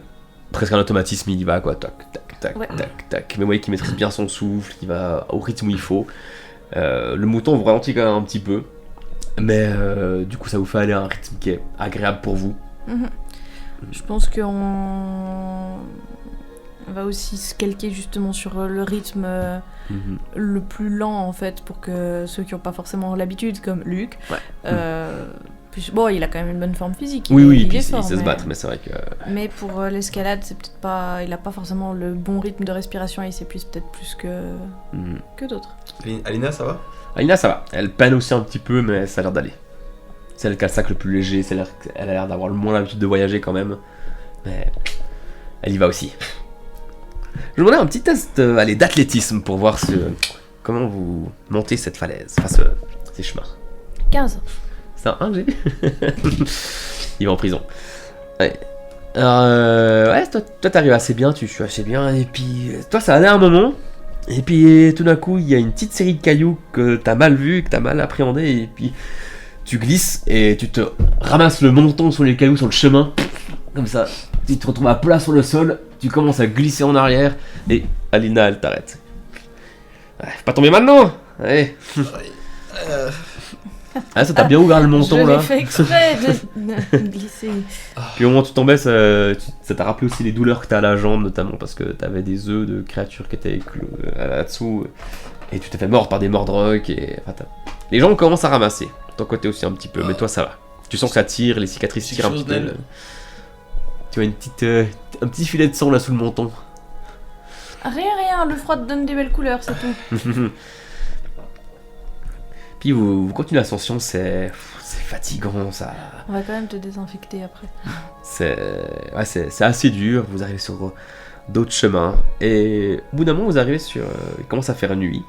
presque un automatisme, il y va quoi, tac, tac, tac, tac, tac. Mais vous voyez qu'il maîtrise bien son souffle, il va au rythme où il faut. Le mouton vous ralentit quand même un petit peu. Mais du coup, ça vous fait aller à un rythme qui est agréable pour vous. Je pense qu'on va aussi se calquer justement sur le rythme le plus lent en fait, pour que ceux qui n'ont pas forcément l'habitude, comme Luc, Puis, bon, il a quand même une bonne forme physique. Oui, il puis est il fort, sait se mais- battre, mais c'est vrai que... Mais pour l'escalade, c'est peut-être pas. Il a pas forcément le bon rythme de respiration et il s'épuise peut-être plus que d'autres. Alina, ça va? Alina, ça va. Elle peine aussi un petit peu, mais ça a l'air d'aller. C'est elle qui a le sac le plus léger, elle a l'air d'avoir le moins l'habitude de voyager quand même. Mais elle y va aussi. Je vous demandais un petit test d'athlétisme pour voir comment vous montez cette falaise, enfin ces chemins. 15. C'est un 1 que j'ai vu. Il va en prison. Ouais. Alors, ouais, toi t'arrives assez bien, tu suis assez bien, et puis toi ça allait un moment, et puis tout d'un coup il y a une petite série de cailloux que t'as mal vu, que t'as mal appréhendé, et puis tu glisses et tu te ramasses le menton sur les cailloux sur le chemin, comme ça, tu te retrouves à plat sur le sol, tu commences à glisser en arrière, et Alina elle t'arrête. Ouais, faut pas tomber maintenant. Allez. Ah, ça t'a bien ouvert le menton Je là. l'ai fait exprès de glisser. Puis au moment où tu tombais, ça t'a rappelé aussi les douleurs que t'as à la jambe, notamment parce que t'avais des œufs de créatures qui étaient là-dessous, et tu t'es fait mordre par des mordrocs, et enfin, les gens commencent à ramasser. De ton côté aussi un petit peu, mais toi ça va. Tu sens que ça tire, les cicatrices Quelque tirent un chose petit peu. d'elle. Tu vois un petit filet de sang là sous le menton. Rien, le froid te donne des belles couleurs, c'est tout. Puis vous continuez l'ascension, c'est fatigant, ça. On va quand même te désinfecter après. C'est assez dur, vous arrivez sur d'autres chemins, et au bout d'un moment vous arrivez sur... il commence à faire nuit,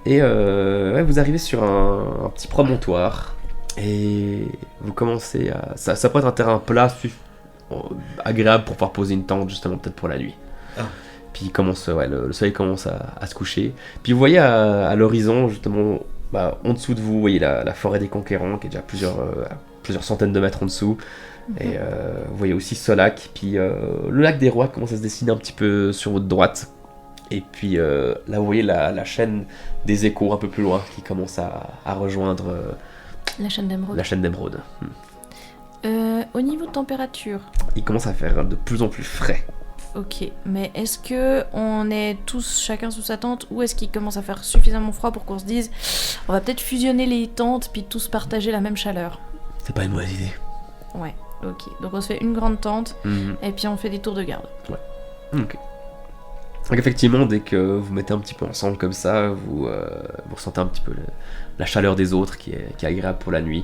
et ouais, vous arrivez sur un petit promontoire, et vous commencez à... Ça peut être un terrain plat, agréable pour pouvoir poser une tente justement peut-être pour la nuit. Ah. Puis il commence, ouais, le soleil commence à se coucher, puis vous voyez à l'horizon justement... Bah, en dessous de vous, vous voyez la forêt des Conquérants qui est déjà plusieurs centaines de mètres en dessous. Et vous voyez aussi Solac. Puis le lac des Rois commence à se dessiner un petit peu sur votre droite. Et puis là, vous voyez la chaîne des Échos un peu plus loin qui commence à rejoindre La chaîne d'émeraude. la chaîne d'Émeraude. Au niveau de température, Il commence à faire de plus en plus frais. ok. Mais est-ce que on est tous chacun sous sa tente ou est-ce qu'il commence à faire suffisamment froid pour qu'on se dise on va peut-être fusionner les tentes puis tous partager la même chaleur? C'est pas une mauvaise idée. Ouais, ok. Donc on se fait une grande tente Mhm. et puis on fait des tours de garde. Ok. Donc effectivement, dès que vous mettez un petit peu ensemble comme ça, vous ressentez un petit peu la chaleur des autres qui est agréable pour la nuit.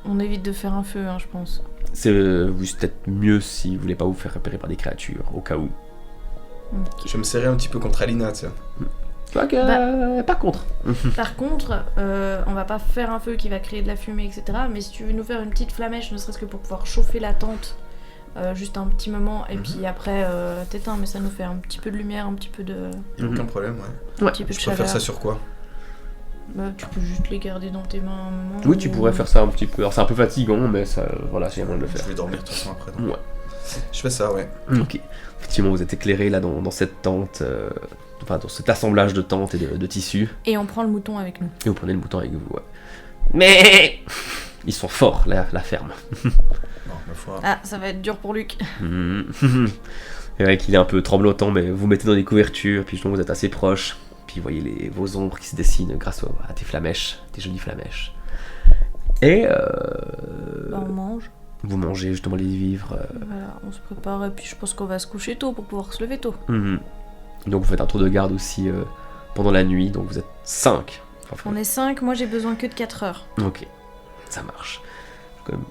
On évite de faire un feu, hein, je pense. C'est peut-être mieux si vous voulez pas vous faire repérer par des créatures, au cas où. Ok. Je vais me serrer un petit peu contre Alina, tiens. Pas contre. Par contre, on va pas faire un feu qui va créer de la fumée, etc. Mais si tu veux nous faire une petite flamèche, ne serait-ce que pour pouvoir chauffer la tente, juste un petit moment, et puis après t'éteins, mais ça nous fait un petit peu de lumière, un petit peu de, Y a aucun problème, ouais. un petit peu de Je peux faire chaleur. ça sur quoi? Bah, tu peux juste les garder dans tes mains un moment. Oui, tu ou- pourrais faire ça un petit peu. Alors c'est un peu fatigant, mais ça, voilà, c'est moyen de le Je faire. vais dormir de toute façon après. donc. Ouais. Je fais ça, ouais. Ok. Effectivement, vous êtes éclairé là dans cette tente, enfin dans cet assemblage de tentes et de tissus, Et on prend le mouton avec nous. et vous prenez le mouton avec vous. Ouais. Mais ils sont forts, la ferme. Non, ma foi. Ah, ça va être dur pour Luc. C'est vrai qu'il est un peu tremblotant, mais vous mettez dans des couvertures, puis justement vous êtes assez proches, puis vous voyez vos ombres qui se dessinent grâce à tes flamèches, tes jolies flamèches. Et Bah, on mange. vous mangez justement les vivres. Voilà, on se prépare, et puis je pense qu'on va se coucher tôt pour pouvoir se lever tôt. Donc vous faites un tour de garde aussi pendant la nuit, donc vous êtes 5. On est 5, moi j'ai besoin que de 4 heures. Ok, ça marche. Quand même.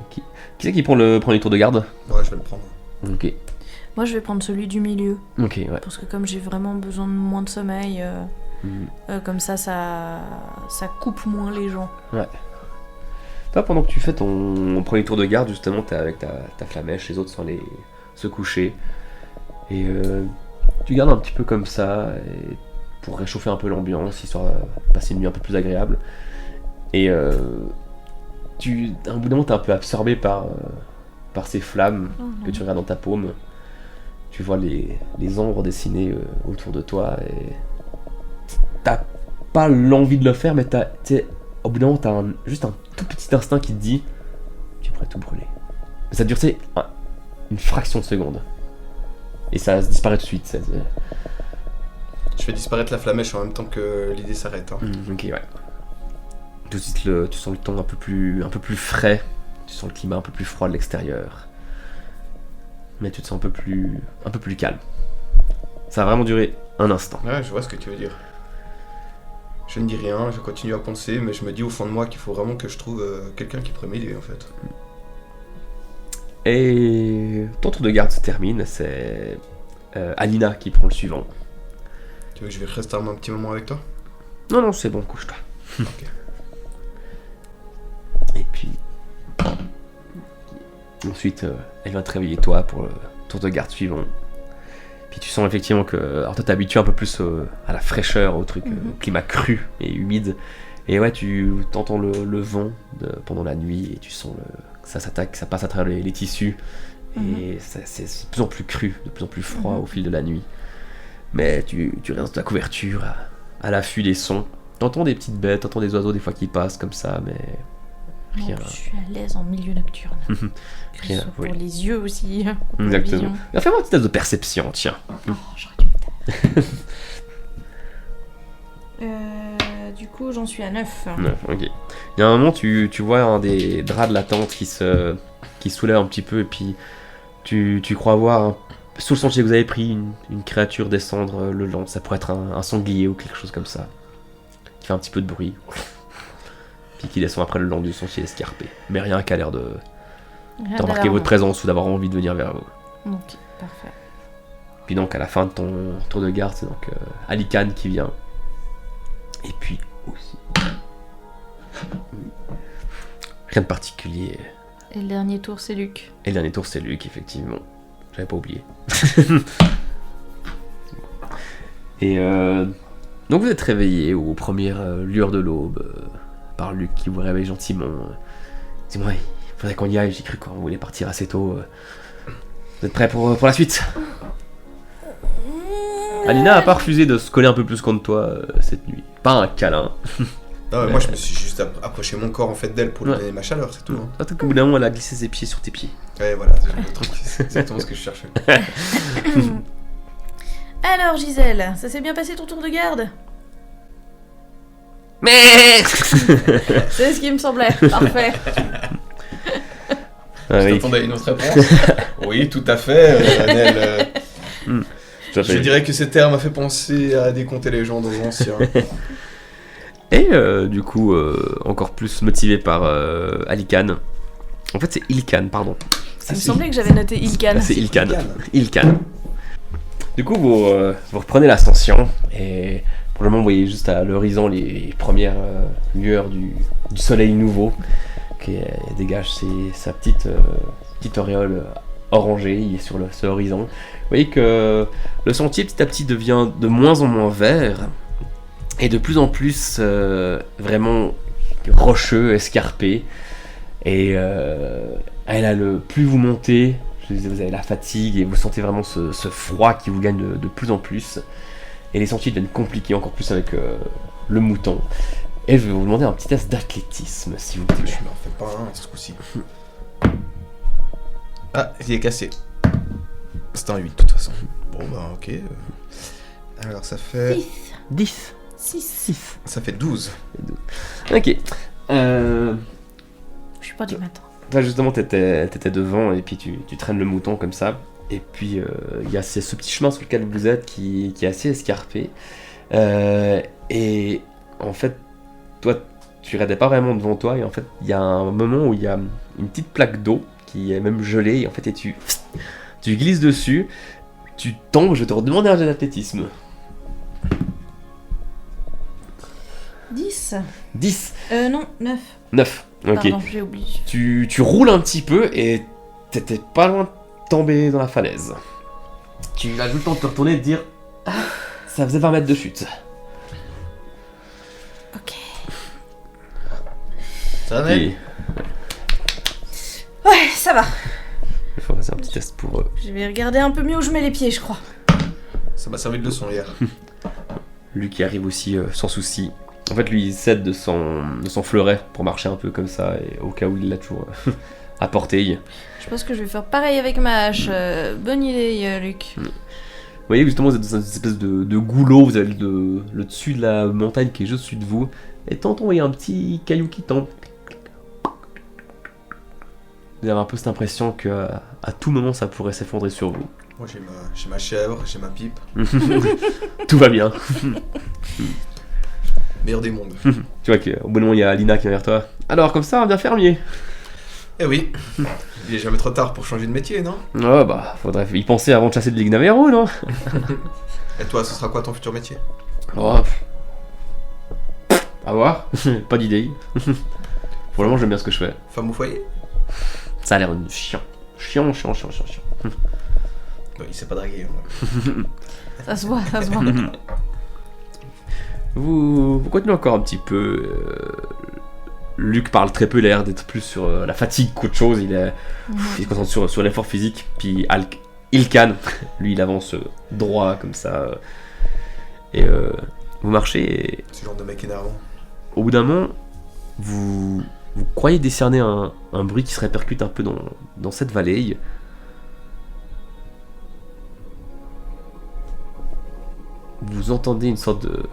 Qui c'est qui prend les tours de garde? Ouais, je vais le prendre. Ok, Moi je vais prendre celui du milieu, ok, ouais. parce que comme j'ai vraiment besoin de moins de sommeil, comme ça coupe moins les gens. Toi, pendant que tu fais ton premier tour de garde, justement, t'es avec ta flamèche, les autres sont allés se coucher. Et tu gardes un petit peu comme ça, et pour réchauffer un peu l'ambiance, histoire de passer une nuit un peu plus agréable. Et à un bout d'un moment, t'es un peu absorbé par ces flammes que tu regardes dans ta paume. Tu vois les ombres dessinées autour de toi, et t'as pas l'envie de le faire, mais au bout d'un moment, t'as juste un tout petit instinct qui te dit tu es prêt à tout brûler. Mais ça dure, une fraction de seconde. Et ça se disparaît tout de suite. Je fais disparaître la flamèche en même temps que l'idée s'arrête. Hein. Ok, ouais. tout de suite tu sens le temps un peu plus frais, tu sens le climat un peu plus froid de l'extérieur, mais tu te sens un peu plus calme. Ça a vraiment duré un instant. Ouais, je vois ce que tu veux dire. Je ne dis rien, je continue à penser, mais je me dis au fond de moi qu'il faut vraiment que je trouve quelqu'un qui pourrait m'aider en fait. Et ton tour de garde se termine, c'est Alina qui prend le suivant. Tu veux que je vais rester un petit moment avec toi? Non, c'est bon, couche-toi. Ok. Et puis... Ensuite, elle vient te réveiller toi pour le tour de garde suivant. Puis tu sens effectivement que... Alors toi t'es habitué un peu plus à la fraîcheur, au truc, au climat cru et humide. Et ouais, tu entends le vent pendant la nuit et tu sens que ça s'attaque, ça passe à travers les tissus. Et c'est de plus en plus cru, de plus en plus froid au fil de la nuit. Mais tu restes dans ta couverture, à l'affût des sons. T'entends des petites bêtes, t'entends des oiseaux des fois qui passent comme ça, mais... Rien. Je suis à l'aise en milieu nocturne. Que ce Rien, soit pour oui. les yeux aussi. Pour la Exactement. vision. Fais-moi un petit test de perception, tiens. Oh, j'aurais dû me taire. Du coup, j'en suis à 9. Ouais, ok. Il y a un moment, tu vois un des draps de la tente qui soulève un petit peu, et puis tu crois voir, sous le sentier que vous avez pris, une créature descendre le long. Ça pourrait être un sanglier ou quelque chose comme ça. Qui fait un petit peu de bruit. Puis qui descend après le long du sentier escarpé. Mais rien qui a l'air de remarquer votre présence ou d'avoir envie de venir vers vous. Ok, parfait. Puis donc à la fin de ton tour de garde, c'est donc Alican qui vient. Et puis aussi... Rien de particulier. Et le dernier tour, c'est Luc. Et le dernier tour, c'est Luc, effectivement. J'avais pas oublié. Et donc vous êtes réveillé aux premières lueurs de l'aube par Luc qui vous réveille gentiment. Dis-moi, il faudrait qu'on y aille, j'ai cru qu'on voulait partir assez tôt. Vous êtes prêts pour la suite? Alina a pas refusé de se coller un peu plus contre toi cette nuit. Pas un câlin. Non, mais moi je me suis juste approché mon corps en fait d'elle pour lui Ouais. donner ma chaleur, c'est tout. Hein. Peut-être qu'au bout d'un moment, elle a glissé ses pieds sur tes pieds. Ouais, voilà, c'est le truc, c'est exactement ce que je cherchais. Alors, Gisèle, ça s'est bien passé ton tour de garde? Mais C'est ce qui me semblait. Parfait. Je t'attendais à une autre réponse. Oui, tout à fait, Nel. Je dirais que ces termes m'a fait penser à décompter les gens dans l'ancien. Et du coup, encore plus motivé par Alican. En fait, c'est Ilcan, pardon. Ça me semblait que j'avais noté Ilcan. C'est Ilcan. Ilcan. Du coup, vous reprenez l'ascension et pour le moment, vous voyez juste à l'horizon les premières lueurs du soleil nouveau qui dégage sa petite auréole orangée. Il est sur ce horizon. Vous voyez que le sentier petit à petit devient de moins en moins vert et de plus en plus vraiment rocheux, escarpé. Et plus vous montez, vous avez la fatigue et vous sentez vraiment ce froid qui vous gagne de plus en plus. Et les sentiers deviennent compliqués encore plus avec le mouton. Et je vais vous demander un petit test d'athlétisme, si vous Je plaît. m'en fais pas un ce coup-ci. Ah, il est cassé. C'est un 8 de toute façon. Bon bah ok. Alors ça fait... 10. 6. Ça fait 12. Ok. Je suis pas du matin. Toi justement t'étais devant et puis tu traînes le mouton comme ça. Et puis il y a ce petit chemin sur lequel vous êtes qui est assez escarpé. Et en fait, toi tu regardais pas vraiment devant toi et en fait il y a un moment où il y a une petite plaque d'eau qui est même gelée et en fait et tu glisses dessus, tu tombes, je vais te redemander un jet d'athlétisme. 10. 10. Non, 9. 9. Ok. Pardon, j'ai oublié. Tu roules un petit peu et t'étais pas loin de tomber dans la falaise. Tu as eu le temps de te retourner et de dire ah, ça faisait 20 mètres de chute. Ok. Ça va, Nel ? Ouais, ça va. Il faut faire un petit test pour eux. Je vais regarder un peu mieux où je mets les pieds, je crois. Ça m'a servi de leçon hier. Lui qui arrive aussi sans souci. En fait, lui il cède de son fleuret pour marcher un peu comme ça et au cas où il l'a toujours à portée. Je pense que je vais faire pareil avec ma hache. Bonne idée, Luc. Vous voyez justement vous êtes dans une espèce de goulot, vous avez le dessus de la montagne qui est juste au-dessus de vous Et t'entends, il y a un petit caillou qui tombe. Vous avez un peu cette impression que à tout moment ça pourrait s'effondrer sur vous. Moi j'ai ma chèvre, j'ai ma pipe. Tout va bien. Meilleur des mondes. Tu vois qu'au bout d'un moment il y a Lina qui vient vers toi. Alors comme ça on devient fermier. Eh oui, il est jamais trop tard pour changer de métier, non? Oh bah faudrait y penser avant de chasser de l'Ignavero, non? Et toi, ce sera quoi ton futur métier? Oh. À voir. Pas d'idée. Pour le moment j'aime bien ce que je fais. Femme au foyer? Ça a l'air chiant. Chiant. Il sait pas draguer. Ça se voit. Vous continuez encore un petit peu. Luc parle très peu, il a l'air d'être plus sur la fatigue qu'autre chose. Il se concentre sur l'effort physique. Puis Ilkan, lui, il avance droit comme ça. Et vous marchez. Et Ce genre de mec énervant. au bout d'un moment, vous croyez décerner un bruit qui se répercute un peu dans cette vallée. Vous entendez une sorte de...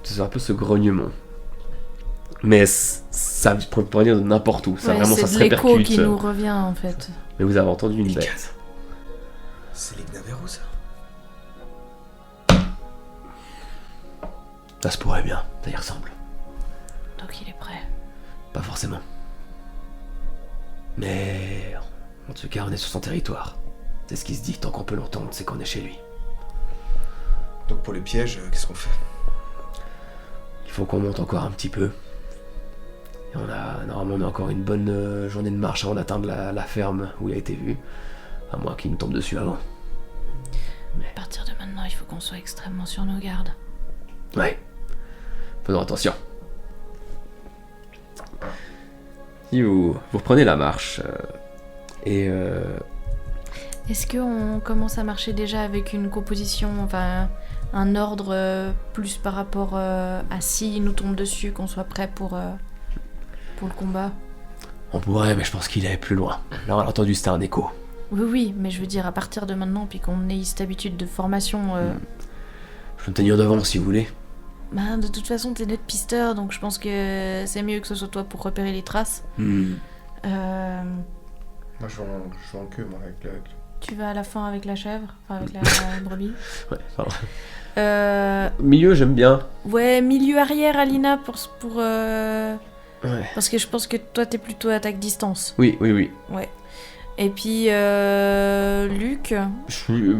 C'est un peu ce grognement. Mais ça peut venir de n'importe où. Ça, vraiment, ça se c'est de l'écho répercute. qui nous revient en fait. Mais vous avez entendu une bête. C'est l'Ignavero, ça? Ça se pourrait bien, ça y ressemble. Donc il est prêt. Pas forcément. Mais... En tout cas, on est sur son territoire. C'est ce qui se dit, tant qu'on peut l'entendre, c'est qu'on est chez lui. Donc pour les pièges, qu'est-ce qu'on fait? Il faut qu'on monte encore un petit peu. Et normalement, on a encore une bonne journée de marche avant d'atteindre la ferme où il a été vu. À moins qu'il nous tombe dessus avant. À partir de maintenant, il faut qu'on soit extrêmement sur nos gardes. Ouais. Faisons attention. Si vous reprenez la marche, Est-ce qu'on commence à marcher déjà avec une composition, enfin un ordre plus par rapport à s'il nous tombe dessus, qu'on soit prêt pour le combat? on pourrait, mais je pense qu'il est plus loin. Là, on a entendu, c'était un écho. Oui, mais je veux dire à partir de maintenant, puis qu'on ait cette habitude de formation... Je peux me tenir devant si vous voulez. Bah, de toute façon, t'es notre pisteur, donc je pense que c'est mieux que ce soit toi pour repérer les traces. Moi, je vais en queue, moi, avec le... Tu vas à la fin avec la chèvre, enfin avec la brebis. Ouais, pardon. Milieu, j'aime bien. Ouais, milieu arrière, Alina, pour Ouais. parce que je pense que toi, t'es plutôt attaque distance. Oui. Ouais. Et puis, Luc, Je suis...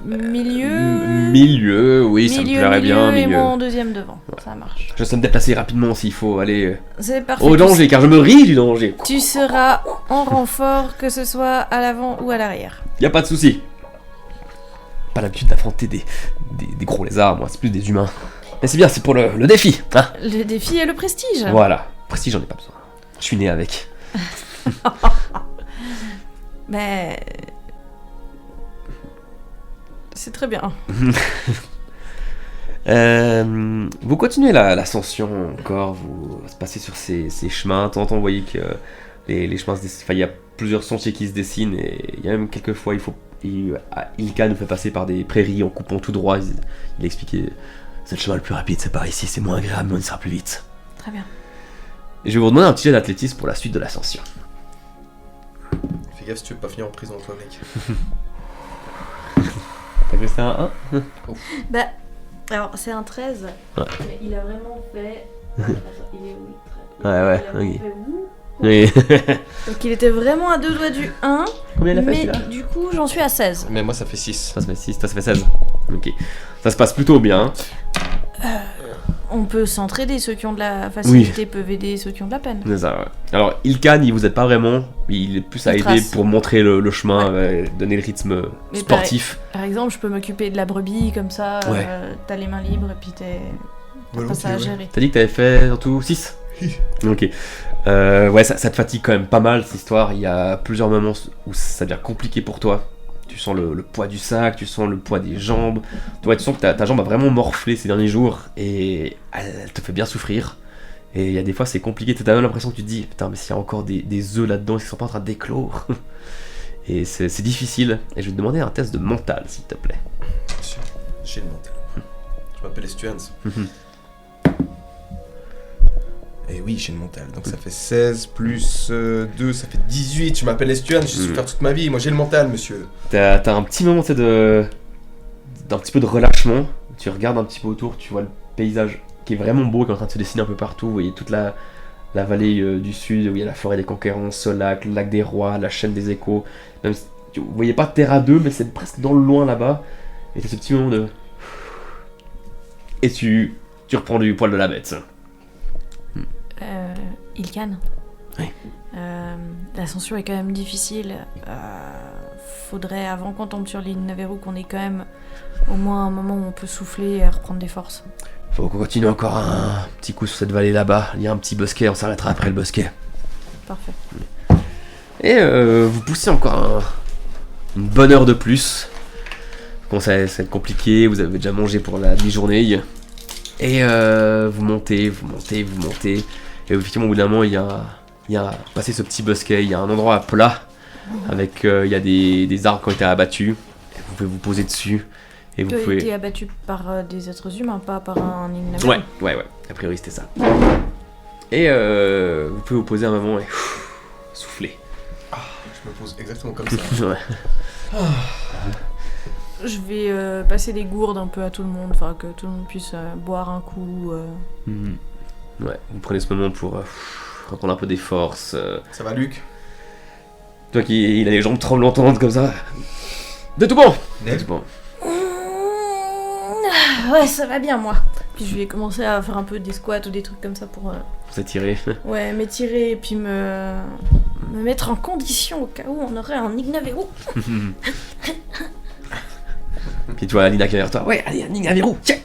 milieu... oui, ça me plairait bien, et milieu. moi en deuxième devant, Ouais. ça marche. Je sais me déplacer rapidement s'il faut aller C'est parfait. au danger, car je me ris du danger. Tu seras en renfort, que ce soit à l'avant ou à l'arrière. Y a pas de souci. Pas l'habitude d'affronter des gros lézards, moi, c'est plus des humains. Mais c'est bien, c'est pour le défi, hein. Le défi et le prestige. Voilà. Prestige, j'en ai pas besoin. Je suis né avec. Mais... C'est très bien. Vous continuez l'ascension encore, vous passez sur ces chemins. De temps en temps, vous voyez que les chemins se dessinent. Enfin, il y a plusieurs sentiers qui se dessinent et il y a même quelques fois, Ilka nous fait passer par des prairies en coupant tout droit. Il expliquait, c'est le chemin le plus rapide, c'est par ici, c'est moins agréable, mais on y sera plus vite. Très bien. Et je vais vous demander un petit jet d'athlétisme pour la suite de l'ascension. Fais gaffe si tu veux pas finir en prison, toi, mec. T'as fait ça un 1? Bah, alors c'est un 13. Ouais. Mais il a vraiment fait... Attends, il est où le 13? Ouais, Il a ok. vraiment fait où? Oui. Donc il était vraiment à deux doigts du 1. Combien il a fait Mais celui-là? du coup, j'en suis à 16. Mais moi, ça fait 6. Ça se fait 6, ça se fait 16. Ok. Ça se passe plutôt bien. On peut s'entraider, ceux qui ont de la facilité peuvent aider ceux qui ont de la peine. C'est ça, ouais. Alors, Ilkan, il vous aide pas vraiment. Il est plus à Il aider trace. pour montrer le chemin, donner le rythme Mais sportif. Par exemple, je peux m'occuper de la brebis, comme ça, Ouais. t'as les mains libres et puis t'as pas ça à gérer. T'as dit que t'avais fait en tout 6? Ok. Ouais, ça te fatigue quand même pas mal cette histoire. Il y a plusieurs moments où ça devient compliqué pour toi. Tu sens le poids du sac, tu sens le poids des jambes. Tu sens que ta jambe a vraiment morflé ces derniers jours et elle te fait bien souffrir. Et il y a des fois c'est compliqué, t'as même l'impression que tu te dis putain mais s'il y a encore des œufs là-dedans, ils sont pas en train d'éclore. Et c'est difficile. Et je vais te demander un test de mental s'il te plaît. Bien sûr, j'ai le mental. Je m'appelle Estuans. Et oui, j'ai une mental. Donc ça fait 16 plus 2, ça fait 18. Je m'appelle Estuans, j'ai souffert toute ma vie. Moi j'ai le mental, monsieur. T'as un petit moment d'un petit peu de relâchement. Tu regardes un petit peu autour, tu vois le paysage qui est vraiment beau, qui est en train de se dessiner un peu partout. Vous voyez toute la vallée du sud, où il y a la forêt des Conquérants, Solac, le lac des Rois, la chaîne des Échos. Même si, vous voyez pas Terra 2, mais c'est presque dans le loin là-bas. Et t'as ce petit moment de... Et tu reprends du poil de la bête. Ilkan. Oui. L'ascension est quand même difficile. Faudrait, avant qu'on tombe sur l'île Naveru, qu'on ait quand même au moins un moment où on peut souffler et reprendre des forces. Faut qu'on continue encore un petit coup sur cette vallée là-bas. Il y a un petit bosquet, on s'arrêtera après le bosquet. Parfait. Et vous poussez encore une bonne heure de plus. Bon, ça va être compliqué, vous avez déjà mangé pour la demi-journée. Et vous montez. Et effectivement, au bout d'un moment, il y a passé ce petit bosquet, il y a un endroit à plat, avec il y a des arbres qui ont été abattus. Et vous pouvez vous poser dessus. Et vous Tu as pouvez... été abattu par des êtres humains, pas par un Naveru. Ouais. A priori, c'était ça. Et vous pouvez vous poser un moment et souffler. Je me pose exactement comme ça. Ouais. Je vais passer des gourdes un peu à tout le monde, enfin que tout le monde puisse boire un coup. Mhm. Ouais, vous prenez ce moment pour reprendre un peu des forces. Ça va, Luc? Toi qui il a les jambes tremblantes comme ça. De tout bon. Ned? De tout bon. Ouais, ça va bien moi. Puis je vais commencer à faire un peu des squats ou des trucs comme ça pour Pour s'étirer. ouais, m'étirer et puis me mettre en condition au cas où on aurait un Ignaveru. Puis tu vois Alina qui est derrière toi. Ouais, allez, Naveru. Tiens.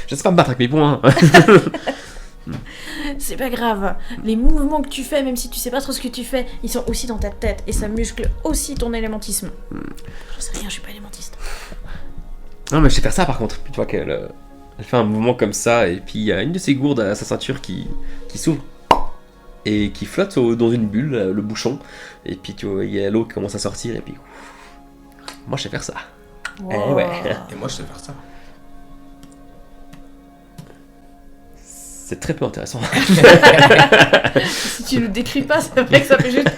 Je sais pas me battre avec mes poings. C'est pas grave. Les mouvements que tu fais, même si tu sais pas trop ce que tu fais, ils sont aussi dans ta tête et ça muscle aussi ton élémentisme. Je sais rien, je suis pas élémentiste. Non, mais je sais faire ça par contre. Puis tu vois qu'elle elle fait un mouvement comme ça, et puis il y a une de ses gourdes à sa ceinture qui s'ouvre et qui flotte dans une bulle, le bouchon. Et puis tu vois, il y a l'eau qui commence à sortir, et puis. Moi je sais faire ça. Wow. Eh ouais. Et moi je sais faire ça. C'est très peu intéressant. Si tu le décris pas, c'est vrai que ça fait juste.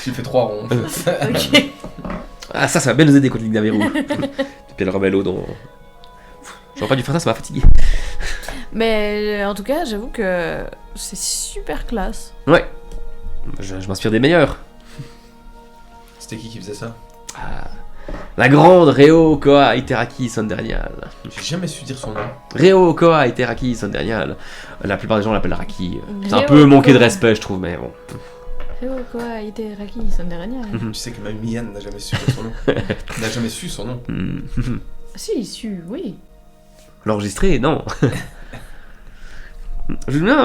Tu fais 3 ronds. Ok. Ah, ça va bien nous aider contre l'Ignaveru. Et puis elle remet l'eau dans. J'aurais pas dû faire ça m'a fatigué. Mais en tout cas, j'avoue que c'est super classe. Ouais. Je m'inspire des meilleurs. C'était qui faisait ça? Ah, la grande Reo Koa Iteraki Sanderial. J'ai jamais su dire son nom. Reo Koa Iteraki Sanderial. La plupart des gens l'appellent Raki. C'est un Reo peu manqué de Koa. respect, je trouve, mais bon. Quoi, Iteraki, ça n'est rien. Tu sais que même Mian n'a jamais su dire son nom. N'a jamais su son nom. Si, oui. L'enregistrer, non. Je veux bien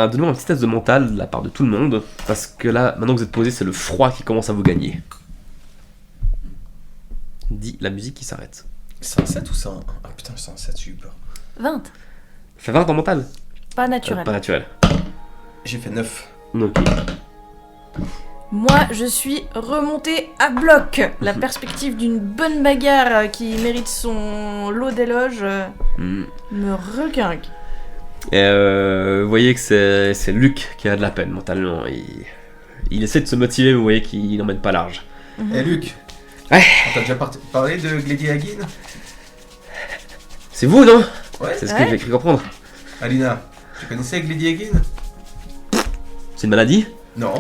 donner un petit test de mental de la part de tout le monde, parce que là, maintenant que vous êtes posé, c'est le froid qui commence à vous gagner. Dit la musique qui s'arrête. C'est un 7 ou c'est un... Ah putain, c'est un 7, j'ai eu peur. 20. Ça va en mental? Pas naturel. Pas naturel. J'ai fait 9. Ok. Moi, je suis remontée à bloc. La perspective d'une bonne bagarre qui mérite son lot d'éloges me requinque. Et vous voyez que c'est Luc qui a de la peine mentalement. Il essaie de se motiver, mais vous voyez qu'il n'emmène pas large. Eh Luc. Ouais. On t'a déjà parlé de Glady Hagin? C'est vous, non? Ouais. C'est ce que j'ai cru comprendre. Alina, tu connaissais Glady Hagin? C'est une maladie? Non.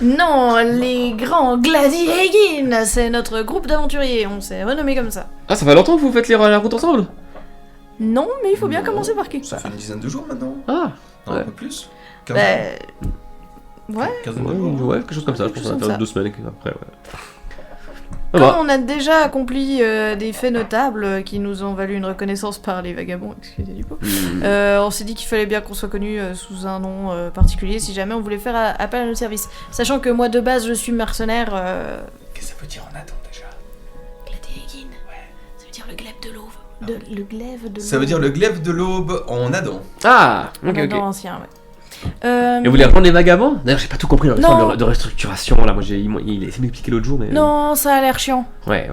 Non, les grands Gladiagin, c'est notre groupe d'aventuriers, on s'est renommé comme ça. Ah, ça fait longtemps que vous faites la route ensemble? Non, mais il faut bien commencer par quelque Ça part. fait une dizaine de jours maintenant. Ah, Non, ouais. un peu plus. 15 Bah, ouais. 15 de jours. ouais, quelque chose comme ça. Je pense Quelque qu'on chose va faire comme 2 semaines après, ouais. Ah Comme bah. on a déjà accompli des faits notables qui nous ont valu une reconnaissance par les vagabonds, excusez du coup, on s'est dit qu'il fallait bien qu'on soit connu sous un nom particulier si jamais on voulait faire appel à nos services. Sachant que moi de base je suis mercenaire. Qu'est-ce que ça veut dire en attente déjà? Gladiagin. Ouais. Ça veut dire le glaive de l'aube. Le glaive de l'aube. Ça veut dire le glaive de l'aube en Adam. Ah, ok, En ok. ancien, ouais. Et vous voulez reprendre les vagabonds? D'ailleurs, j'ai pas tout compris dans Non. l'histoire de restructuration là. Moi, il a essayé de m'expliquer l'autre jour, mais. Non, ça a l'air chiant. Ouais.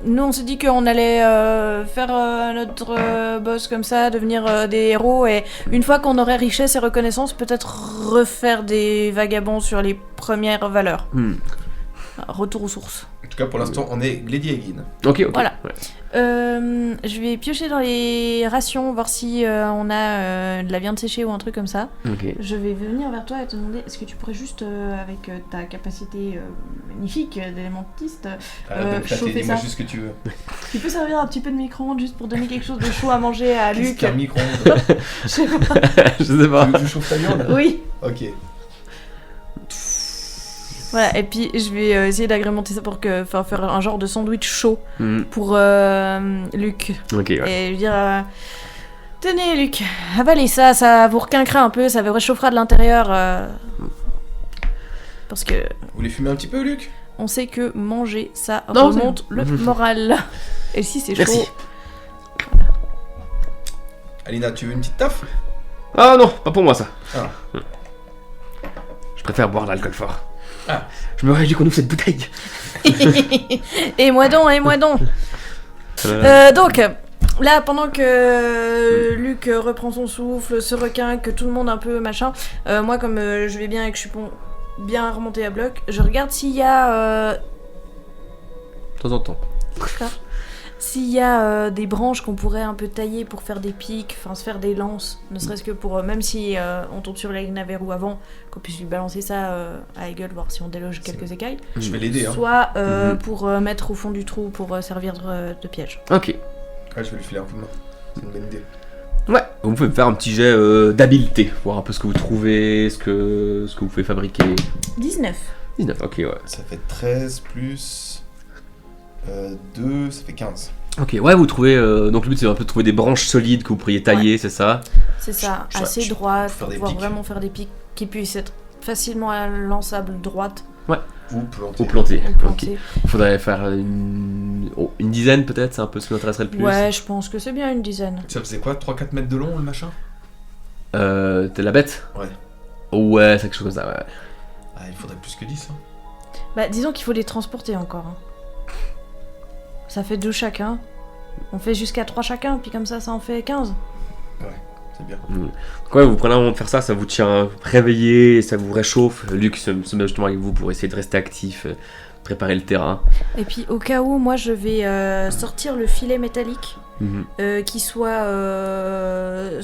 Nous, on s'est dit qu'on allait faire notre boss comme ça, devenir des héros, et une fois qu'on aurait richesse et reconnaissance, peut-être refaire des vagabonds sur les premières valeurs. Retour aux sources. En tout cas, pour l'instant, on est Glady Egin. Ok. Voilà. Ouais. Je vais piocher dans les rations, voir si on a de la viande séchée ou un truc comme ça. Ok. Je vais venir vers toi et te demander, est-ce que tu pourrais juste, avec ta capacité magnifique d'élémentiste, chauffer dis-moi ça. juste ce que tu veux. Tu peux servir un petit peu de micro-ondes juste pour donner quelque chose de chaud à manger à Qu'est-ce Luc. qu'un micro-ondes? Je sais pas. Je sais pas. Tu veux que je chauffe ta viande? Oui. Ok. Voilà, et puis je vais essayer d'agrémenter ça pour faire un genre de sandwich chaud pour Luc. Ok, ouais. Et lui dire tenez Luc, avalez ça, ça vous requinquera un peu, ça vous réchauffera de l'intérieur. Parce que Vous voulez fumer un petit peu, Luc? on sait que manger ça Non, remonte le moral. Et si c'est Merci. chaud. Alina, tu veux une petite taf? Ah non, pas pour moi ça. Ah. Je préfère boire de l'alcool fort. Ah. Je me réjouis qu'on ouvre cette bouteille. Et moi donc. Donc, là, pendant que Luc reprend son souffle, se requinque, que tout le monde un peu machin, moi, comme je vais bien et que je suis bien remonté à bloc, je regarde s'il y a... De temps en temps. S'il y a des branches qu'on pourrait un peu tailler pour faire des pics, enfin se faire des lances, ne serait-ce que pour, même si on tombe sur l'Agnaverou avant, qu'on puisse lui balancer ça à Eagle, voir si on déloge quelques écailles. Je vais l'aider, hein. Soit pour mettre au fond du trou pour servir de piège. Ok. Ouais, je vais lui filer un coup de main. C'est une bonne idée. Ouais, vous pouvez me faire un petit jet d'habileté, voir un peu ce que vous trouvez, ce que vous pouvez fabriquer. 19. 19, ok, ouais. Ça fait 13 plus 2, ça fait 15. Ok, ouais, vous trouvez. Donc le but c'est un peu de trouver des branches solides que vous pourriez tailler, c'est ça? C'est ça, Je- assez je- droite faire pour des pouvoir pics. vraiment faire des pics qui puissent être facilement lançables droite Ou planter. Ou planter. ou Ok. plantées. Faudrait faire une dizaine peut-être, c'est un peu ce qui m'intéresserait le plus. Ouais, je pense que c'est bien une dizaine. Ça faisait quoi? 3-4 mètres de long, le machin? T'es la bête? Ouais. Ouais, c'est quelque chose comme ça, ouais. Ah, il faudrait plus que 10, hein. Bah, disons qu'il faut les transporter encore. Hein. Ça fait 2 chacun. On fait jusqu'à 3 chacun, puis comme ça en fait 15. C'est bien. Donc ouais, vous prenez un moment de faire ça, ça vous tient réveillé, ça vous réchauffe. Luc se met justement avec vous pour essayer de rester actif, préparer le terrain. Et puis au cas où, moi je vais sortir le filet métallique. Qui soit que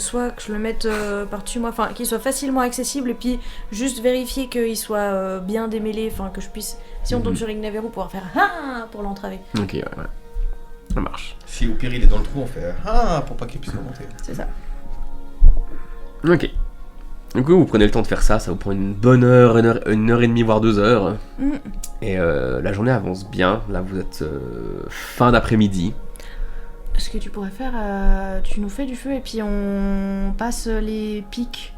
je le mette par-dessus moi, enfin qu'il soit facilement accessible, et puis juste vérifier qu'il soit bien démêlé, enfin que je puisse, si on tombe sur Ignaverou, pouvoir faire ah pour l'entraver. Ok, ouais. Ça marche. Si au pire il est dans le trou, on fait ah pour pas qu'il puisse remonter. C'est ça. Ok. Du coup, vous prenez le temps de faire ça, ça vous prend une bonne heure, une heure et demie, voire 2 heures. Et la journée avance bien. Là, vous êtes fin d'après-midi. Ce que tu pourrais faire, tu nous fais du feu et puis on passe les pics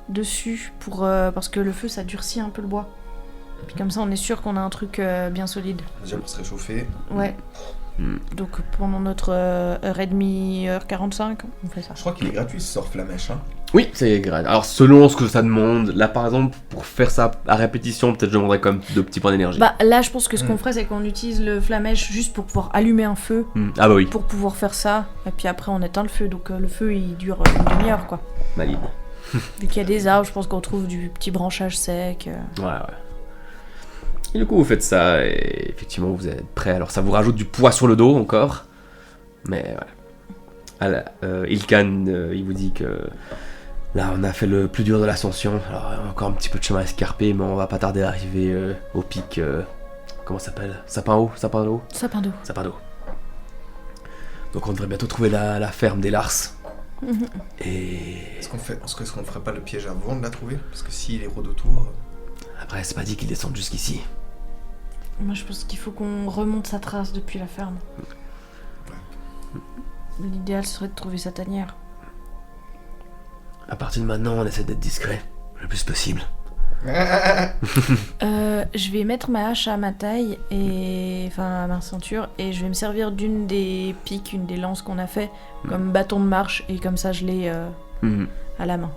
dessus pour parce que le feu ça durcit un peu le bois. Et puis comme ça on est sûr qu'on a un truc bien solide. Déjà pour se réchauffer. Ouais. Donc pendant notre heure et demie, heure 45, on fait ça. Je crois qu'il est gratuit ce sort flamèche, hein. Oui, c'est grave. Alors, selon ce que ça demande, là par exemple, pour faire ça à répétition, peut-être je demanderais quand même 2 petits points d'énergie. Bah là je pense que ce qu'on ferait c'est qu'on utilise le flamèche juste pour pouvoir allumer un feu, Ah bah oui, pour pouvoir faire ça, et puis après on éteint le feu, donc le feu il dure une demi-heure quoi. valide. Vu qu'il y a des arbres, je pense qu'on trouve du petit branchage sec. Ouais. Et du coup, vous faites ça, et effectivement, vous êtes prêts. Alors, ça vous rajoute du poids sur le dos encore. Mais voilà. Ilkan, il vous dit que là, on a fait le plus dur de l'ascension. Alors, il y a encore un petit peu de chemin à escarper, mais on va pas tarder à arriver au pic. Comment ça s'appelle? Sapin d'eau. Sapin d'eau. Sapin d'eau. Donc, on devrait bientôt trouver la ferme des Lars. Et Est-ce qu'on ferait pas le piège avant de la trouver? Parce que s'il est rôde autour. après, c'est pas dit qu'ils descendent jusqu'ici. Moi je pense qu'il faut qu'on remonte sa trace depuis la ferme. L'idéal serait de trouver sa tanière. À partir de maintenant, on essaie d'être discret le plus possible. Je vais mettre ma hache à ma taille, à ma ceinture, et je vais me servir d'une des piques, une des lances qu'on a fait, comme bâton de marche, et comme ça je l'ai à la main.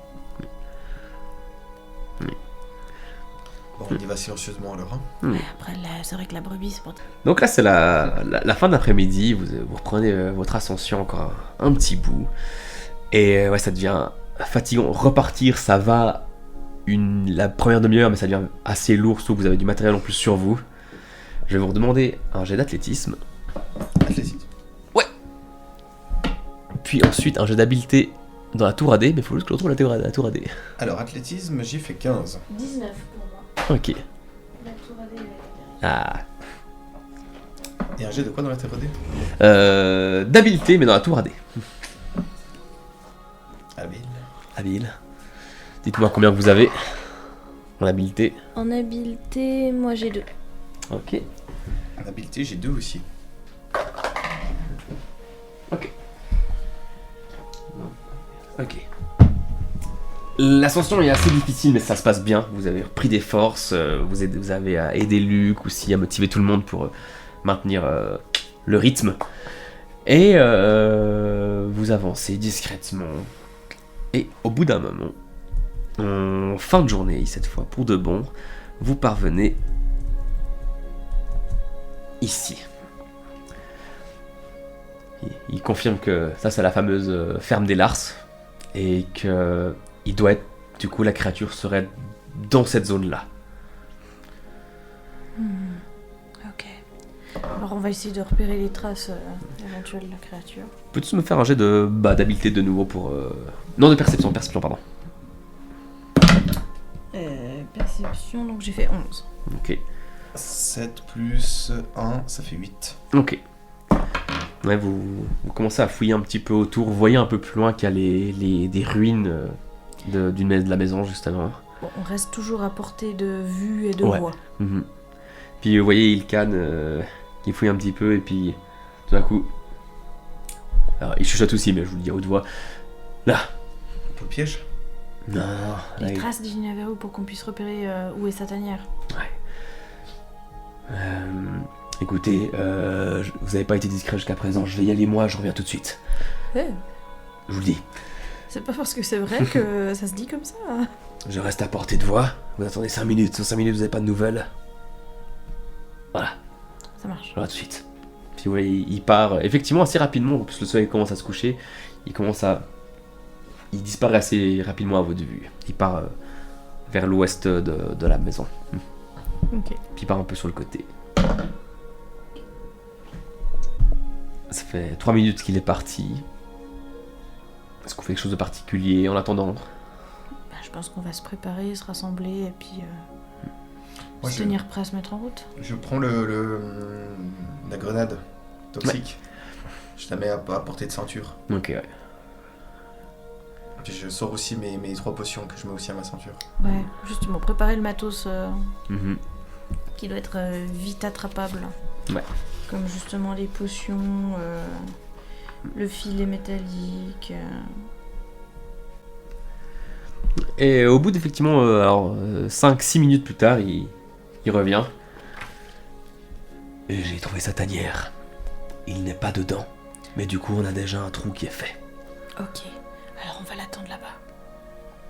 Bon, on y va silencieusement alors. Après, c'est vrai que la brebis, c'est pas... Donc là, c'est la fin d'après-midi. Vous reprenez votre ascension encore un petit bout. Et ouais, ça devient fatigant. Repartir, ça va la première demi-heure, mais ça devient assez lourd, surtout que vous avez du matériel en plus sur vous. Je vais vous redemander un jet d'athlétisme. Athlétisme. Puis ensuite un jet d'habileté dans la tour AD, mais il faut juste que l'on trouve la tour AD. Alors, athlétisme, j'ai fait 15. 19 pour moi. Ok. La tour AD, Ah. Et un jet de quoi dans la TRD? D'habileté, mais dans la tour AD. Habile. Dites-moi combien vous avez en habileté. En habileté, moi j'ai 2. Ok. En habileté, j'ai 2 aussi. Ok. L'ascension est assez difficile, mais ça se passe bien. Vous avez repris des forces, vous avez à aider Luc aussi, à motiver tout le monde pour maintenir le rythme. Et vous avancez discrètement. Et au bout d'un moment, en fin de journée, cette fois pour de bon, vous parvenez ici. Il confirme que ça, c'est la fameuse ferme des Lars. Et que il doit être, du coup, la créature serait dans cette zone-là. Ok. Alors on va essayer de repérer les traces éventuelles de la créature. Peux-tu me faire un jet d'habileté de nouveau pour... Non, de perception, pardon. Perception, donc j'ai fait 11. Ok. 7 plus 1, ça fait 8. Ok. Ouais, vous commencez à fouiller un petit peu autour. Vous voyez un peu plus loin qu'il y a des ruines de la maison, justement. Bon, on reste toujours à portée de vue et de Ouais. voix. Mhm. Puis vous voyez Ilkan qui fouille un petit peu, et puis tout d'un coup... Alors, il chuchote aussi, mais je vous le dis à haute voix. Là. Pour le piège? Non, Les là, traces d'Ignaveru pour qu'on puisse repérer où est sa tanière. Ouais. Écoutez, vous n'avez pas été discret jusqu'à présent, je vais y aller moi, je reviens tout de suite. Eh, Je vous le dis, c'est pas parce que c'est vrai que ça se dit comme ça. je reste à portée de voix, vous attendez 5 minutes, sur 5 minutes vous n'avez pas de nouvelles. Voilà, Ça marche. je reviens tout de suite. Puis ouais, il part effectivement assez rapidement, parce que le soleil commence à se coucher, il disparaît assez rapidement à votre vue. Il part vers l'ouest de la maison. Ok. Puis il part un peu sur le côté. Ça fait 3 minutes qu'il est parti. Est-ce qu'on fait quelque chose de particulier en attendant? Bah, je pense qu'on va se préparer, se rassembler et puis Moi, se tenir prêt à se mettre en route. Je prends la grenade toxique. Je la mets à portée de ceinture. Ok, ouais. Puis je sors aussi mes 3 potions que je mets aussi à ma ceinture. Ouais, justement, préparer le matos Mhm. qui doit être vite attrapable. Ouais. Comme justement les potions, le filet métallique. Et au bout d'effectivement 5-6 minutes plus tard, il revient. Et j'ai trouvé sa tanière. Il n'est pas dedans. Mais du coup, on a déjà un trou qui est fait. Ok, alors on va l'attendre là-bas.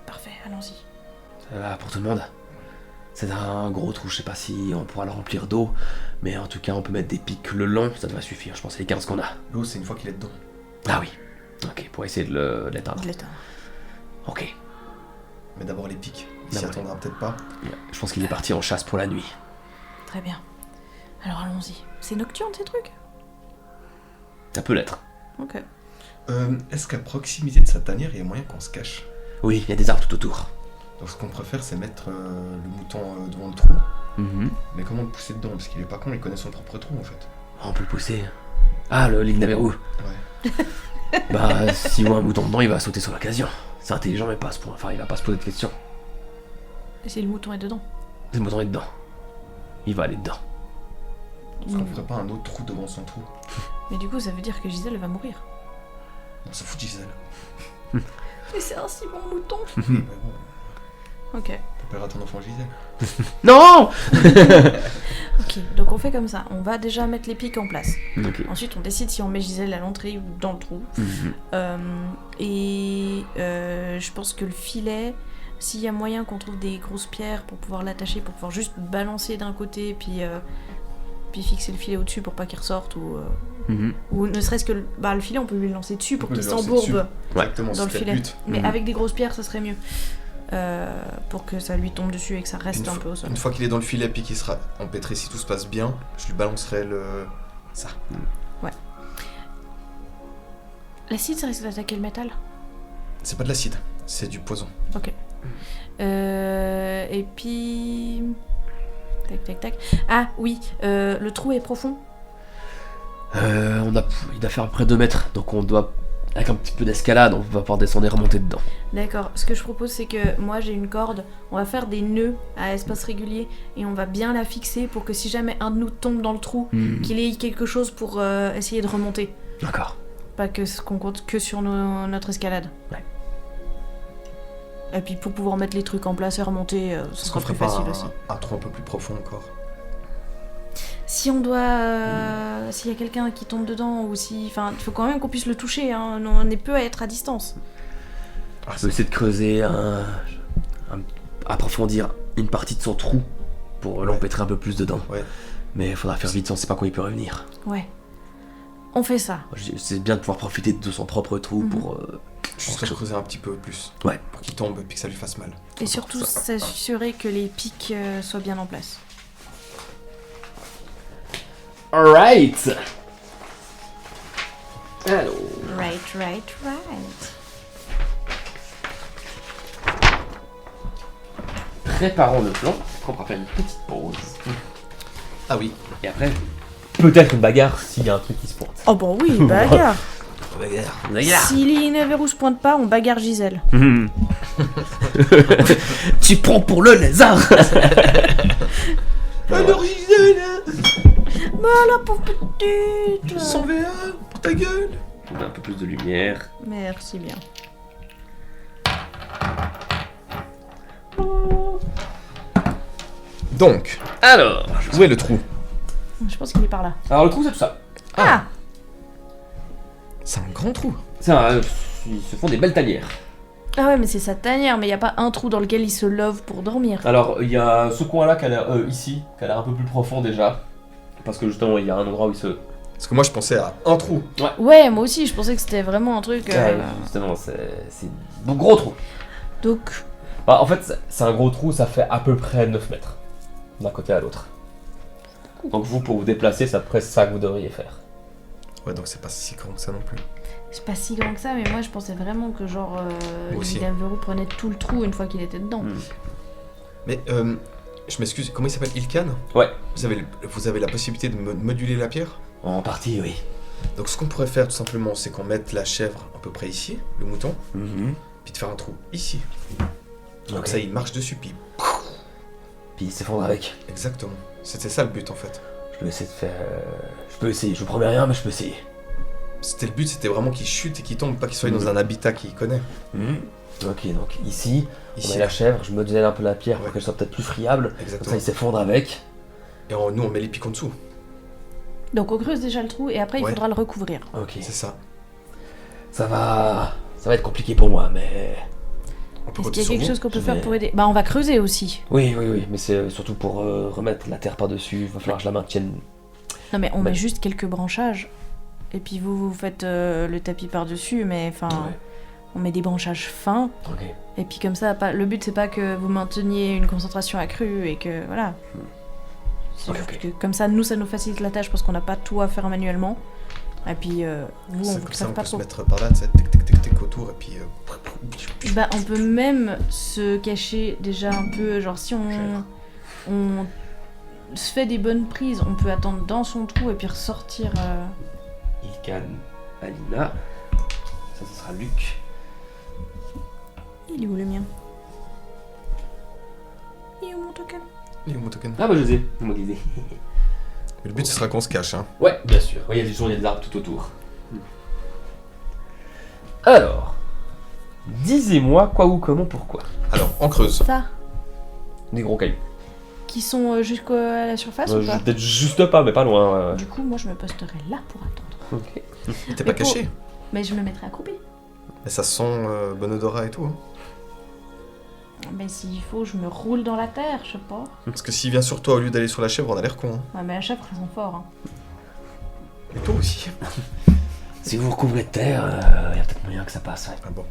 Parfait, allons-y. Ça va pour tout le monde? C'est un gros trou, je sais pas si on pourra le remplir d'eau. Mais en tout cas, on peut mettre des pics le long, ça devrait suffire. Je pense que c'est les 15 qu'on a. L'eau, c'est une fois qu'il est dedans. Ah oui. Ok, pour essayer de l'éteindre. De l'éteindre. Ok. Mais d'abord les pics. Il s'y D'abord. attendra peut-être pas. Ouais, je pense qu'il est parti en chasse pour la nuit. Très bien. Alors allons-y. C'est nocturne ces trucs? Ça peut l'être. Ok. Est-ce qu'à proximité de sa tanière, il y a moyen qu'on se cache? Oui, il y a des arbres tout autour. Donc ce qu'on préfère, c'est mettre le mouton devant le trou. Mhm. Mais comment le pousser dedans? Parce qu'il est pas con, il connaît son propre trou en fait. On peut le pousser. Ah, le Lignaveru. Ouais. Bah, s'il voit un mouton dedans, il va sauter sur l'occasion. C'est intelligent, mais pas à ce point. Enfin, il va pas se poser de questions. Et si le mouton est dedans? Le mouton est dedans. Il va aller dedans. Est-ce qu'on ferait pas un autre trou devant son trou? Mais du coup, ça veut dire que Gisèle va mourir. On s'en fout de Gisèle. Mais c'est un si bon mouton. Mais bon, Ok. t'appelleras ton enfant Gisèle. Non. Ok, donc on fait comme ça. On va déjà mettre les pics en place. Ok. Ensuite, on décide si on met Gisèle à l'entrée ou dans le trou. Mhm. Je pense que le filet, s'il y a moyen qu'on trouve des grosses pierres pour pouvoir l'attacher, pour pouvoir juste balancer d'un côté, puis fixer le filet au-dessus pour pas qu'il ressorte, ou ne serait-ce que le filet, on peut lui lancer dessus pour On peut qu'il lui lancer s'embourbe dessus. Exactement, dans le c'était filet. but. Mais avec des grosses pierres, ça serait mieux. Pour que ça lui tombe dessus et que ça reste un peu au sol. Une fois qu'il est dans le filet puis qu'il sera empêtré, si tout se passe bien, je lui balancerai ça. L'acide, ça risque d'attaquer le métal. C'est pas de l'acide, c'est du poison. Ok. Et puis... Tac. Ah oui, le trou est profond. Il doit faire à peu près 2 mètres, donc on doit, avec un petit peu d'escalade, on va pouvoir descendre et remonter dedans. D'accord, ce que je propose c'est que moi j'ai une corde, on va faire des nœuds à espace régulier et on va bien la fixer pour que si jamais un de nous tombe dans le trou, qu'il ait quelque chose pour essayer de remonter. D'accord. Pas qu'on compte que sur notre escalade. Ouais. Et puis pour pouvoir mettre les trucs en place et remonter, ce sera plus facile aussi. Un trou un peu plus profond encore. Si on doit... S'il y a quelqu'un qui tombe dedans ou si... Enfin, il faut quand même qu'on puisse le toucher, hein. On est peu à être à distance. On peut essayer de creuser approfondir une partie de son trou pour l'empêtrer un peu plus dedans. Ouais. Mais il faudra faire vite, on sait pas quand il peut revenir. Ouais. On fait ça. C'est bien de pouvoir profiter de son propre trou pour... Juste creuser un petit peu plus. Ouais. Pour qu'il tombe et puis que ça lui fasse mal. Et surtout s'assurer que les pics soient bien en place. Alright. Alors... Right. Préparons le plan, on va faire une petite pause. Ah oui. Et après, peut-être une bagarre s'il y a un truc qui se pointe. Oh bon oui, bagarre. Bagarre. Si l'Ineverou se pointe pas, on bagarre Gisèle. Tu prends pour le lézard. Alors Gisèle, Oh la pauvre petite. 100 VA pour ta gueule. On a un peu plus de lumière. Merci bien. Donc, Alors, où est le trou? Je pense qu'il est par là. le trou c'est tout ça. Ah. C'est un grand trou. Ils se font des belles tanières. Ah ouais, mais c'est sa tanière, mais il y a pas un trou dans lequel il se love pour dormir. Alors, il y a ce coin-là qui a l'air ici, qui a l'air un peu plus profond déjà. Parce que justement, il y a un endroit où il se... Parce que moi je pensais à un trou. Ouais, moi aussi, je pensais que c'était vraiment un truc... Justement, c'est un gros trou. Donc, Bah, en fait, c'est un gros trou, ça fait à peu près 9 mètres. D'un côté à l'autre. Donc vous, pour vous déplacer, c'est à peu près ça que vous devriez faire. Ouais, donc c'est pas si grand que ça non plus. c'est pas si grand que ça, mais moi je pensais vraiment que genre... Moi aussi. L'Ineverou prenait tout le trou une fois qu'il était dedans. Mais je m'excuse, comment il s'appelle, Ilkan? Ouais. Vous avez la possibilité de moduler la pierre? En partie, oui. Donc ce qu'on pourrait faire tout simplement, c'est qu'on mette la chèvre à peu près ici, le mouton, puis de faire un trou ici. Donc Ok. ça, il marche dessus, puis... Puis il s'effondre avec. Exactement. C'était ça le but en fait. Je peux essayer de faire... Je peux essayer, je vous promets rien, mais je peux essayer. C'était le but, c'était vraiment qu'il chute et qu'il tombe, pas qu'il soit dans un habitat qu'il connaît. Ok, donc ici, on Ici, met la chèvre, je modèle un peu la pierre pour Ouais. qu'elle soit peut-être plus friable. Comme ça, exactement. il s'effondre avec. Et nous, on met les pics en dessous. Donc on creuse déjà le trou et après il Ouais. faudra le recouvrir. Ok. C'est ça. Ça va être compliqué pour moi, mais... On peut Est-ce compter qu'il y a sur quelque vous. chose qu'on peut faire Mais- pour aider? Bah on va creuser aussi. Oui, mais c'est surtout pour remettre la terre par-dessus. Il va falloir que je la maintienne. Non mais on Bah- met juste quelques branchages. Et puis vous faites le tapis par-dessus, mais enfin... Ouais. On met des branchages fins. Ok. Et puis comme ça, le but c'est pas que vous mainteniez une concentration accrue et que... Voilà. C'est Ok, juste ok. que comme ça, ça nous facilite la tâche parce qu'on n'a pas tout à faire manuellement. Et puis vous, on C'est vous comme ça, savent on pas peut se trop. mettre par là, tu sais, tic autour, et puis... Bah, on peut même se cacher déjà un peu, genre si on se fait des bonnes prises, on peut attendre dans son trou et puis ressortir. Ilkan, Alina. Ça, ce sera Luc. Il est où le mien? Il est où mon token? Il est où mon token? Ah bah je sais, vous me disais. Le but, ce sera qu'on se cache, hein. Ouais, bien sûr. Ouais, il y a des arbres tout autour. Alors, disez-moi quoi ou comment, pourquoi. Alors, on creuse. Ça, Des gros cailloux. qui sont jusqu'à la surface ou pas? Peut-être juste pas, mais pas loin. Du coup, moi je me posterai là pour attendre. Ok. T'es pas Mais pour- caché. Mais je me mettrai accroupi. Mais ça sent bon odorat et tout, hein. Mais s'il faut, je me roule dans la terre, je sais pas. Parce que s'il vient sur toi au lieu d'aller sur la chèvre, on a l'air con. Hein. Ouais, mais la chèvre, ils sont forts. Hein. Et toi aussi. Si vous recouvrez de terre, il y a peut-être moyen que ça passe. Ouais. Ah bon.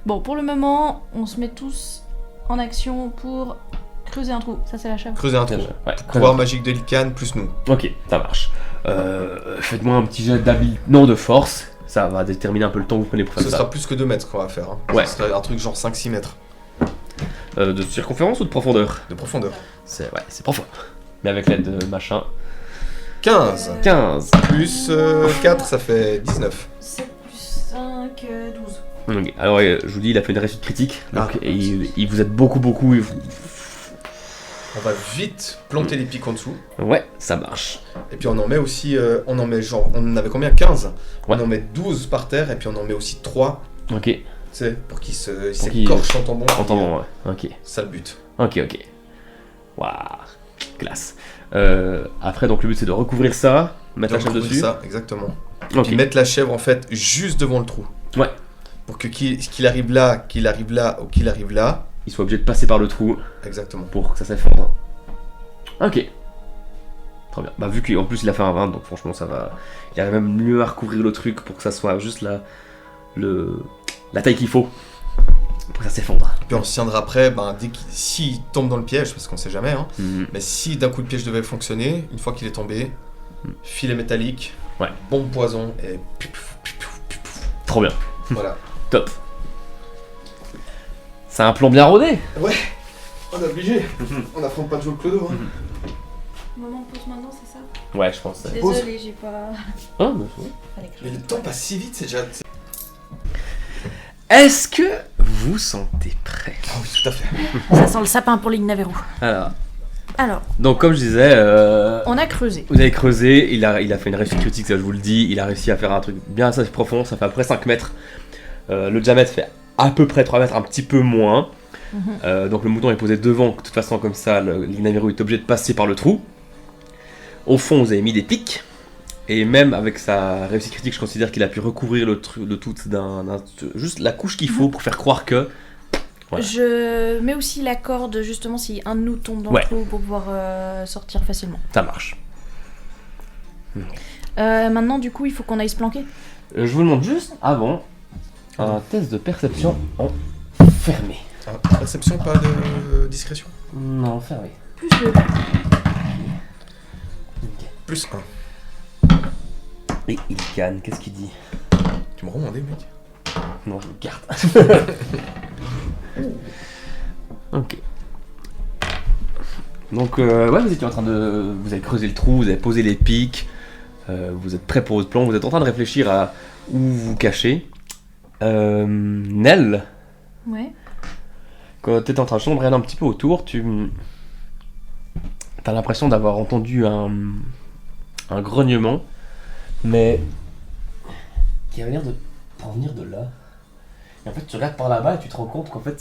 Bon, pour le moment, on se met tous en action pour creuser un trou. Ça, c'est la chèvre. Creuser un trou. Ouais, Pouvoir magique de Lycan plus nous. Ok, ça marche. Faites-moi un petit jet d'habileté, non de force. Ça va déterminer un peu le temps que vous prenez pour faire Ce ça. sera plus que 2 mètres qu'on va faire. Hein. Ouais. Ce sera un truc genre 5-6 mètres De circonférence ou de profondeur? de profondeur. C'est profond. Mais avec l'aide de machin. 15 15. plus 4, ça fait 19. 7 plus 5, 12. Ok, alors je vous dis, il a fait une réussite critique. Donc, Ah. et il vous aide beaucoup. On va vite planter les pics en dessous. Ouais, ça marche. Et puis on en met aussi, on en met genre, on en avait combien 15. Ouais. On en met 12 par terre et puis on en met aussi 3, Ok, tu sais, pour qu'ils qu'il- s'écorchent en tombant. entendons, ouais. Ok, Ça le but. ok. Waouh, classe. Après, donc le but c'est de recouvrir ça, mettre la chèvre Recouvrir dessus. ça, exactement. Ok, Puis mettre la chèvre en fait juste devant le trou. Ouais. Pour que qu'il arrive là, qu'il arrive là ou qu'il arrive là. il soit obligé de passer par le trou Exactement. pour que ça s'effondre. Ok. Très bien. Bah, vu qu'en plus il a fait un 20, donc franchement ça va. Il arrive même mieux à recouvrir le truc pour que ça soit juste la taille qu'il faut pour que ça s'effondre. Puis on se tiendra après, ben, s'il tombe dans le piège, parce qu'on sait jamais, hein, Mhm. mais si d'un coup le piège devait fonctionner, une fois qu'il est tombé, filet métallique, Ouais. bombe poison et pif, pif, pif, pif, pif. Trop bien. Voilà. Top. C'est un plan bien rodé. On est obligé. On n'affronte pas Joe le Clodo. Hein. Moment de pause maintenant, c'est ça? Ouais, je pense. Désolée, j'ai pas. Ah, bah, ouais. Fallait que je- Mais le temps passe si vite, c'est déjà. Est-ce que vous sentez prêt? Ah oui, tout à fait. Ça sent le sapin pour l'Ignaveru. Alors, Donc comme je disais, on a creusé. vous avez creusé, il a fait une réussite critique, ça je vous le dis, il a réussi à faire un truc bien assez profond, ça fait à peu près 5 mètres. Le diamètre fait à peu près 3 mètres, un petit peu moins. Donc le mouton est posé devant, de toute façon comme ça, l'Ignaveru est obligé de passer par le trou. Au fond, vous avez mis des pics. Et même avec sa réussite critique, je considère qu'il a pu recouvrir le tout juste la couche qu'il faut pour faire croire que... Voilà. Je mets aussi la corde, justement, si un de nous tombe dans Ouais. le trou pour pouvoir sortir facilement. Ça marche. Maintenant, du coup, il faut qu'on aille se planquer. Je vous demande juste avant un test de perception en fermé. Ah, perception, pas de discrétion. Plus Non, fermé. de... Plus 1. Et il gagne, qu'est-ce qu'il dit? Tu me remandais, mec. Non, je le garde. Ok. Donc, ouais, vous étiez en train de... Vous avez creusé le trou, vous avez posé les pics, vous êtes prêt pour votre plan, vous êtes en train de réfléchir à où vous cacher. Nell, Ouais. quand tu étais en train de chambrer un petit peu autour, t'as l'impression d'avoir entendu un grognement, mais qui a l'air de provenir de là. Et en fait, tu regardes par là-bas et tu te rends compte qu'en fait,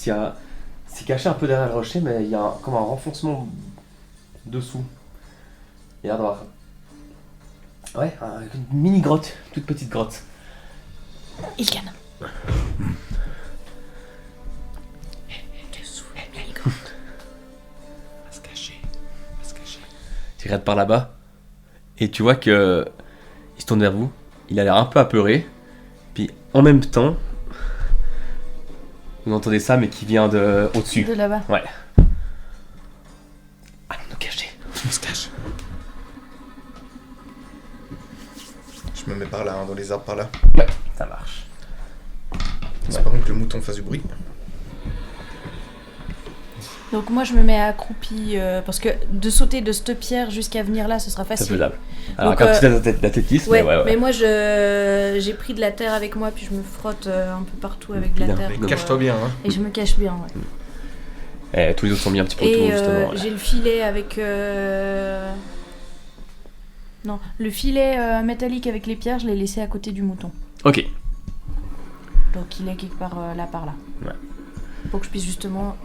c'est caché un peu derrière le rocher, mais il y a comme un renfoncement dessous. Il y a l'air d'avoir... Ouais, une mini grotte, toute petite grotte. Il canne. Va se cacher. Tu regardes par là-bas et tu vois que il se tourne vers vous. Il a l'air un peu apeuré. Puis en même temps, vous entendez ça, mais qui vient de au-dessus. De là-bas. Ouais. Allons nous cacher. On se cache. Je me mets par là, hein, dans les arbres par là. Ouais, ça marche. Espérons que le mouton fasse du bruit. Donc moi, je me mets accroupi, parce que de sauter de cette pierre jusqu'à venir là, ce sera C'est facile. faisable. Alors, Donc, avec un petit athlétisme, Ouais, mais ouais. mais moi, j'ai pris de la terre avec moi, puis je me frotte un peu partout avec de la Bien. terre. Mais pour, cache-toi bien, hein. Et je me cache bien, ouais. Tous les autres sont mis un petit peu autour, Et justement. Voilà. j'ai le filet avec... Non, le filet métallique avec les pierres, je l'ai laissé à côté du mouton. Ok. Donc il est quelque part là par là. Ouais. Pour que je puisse justement...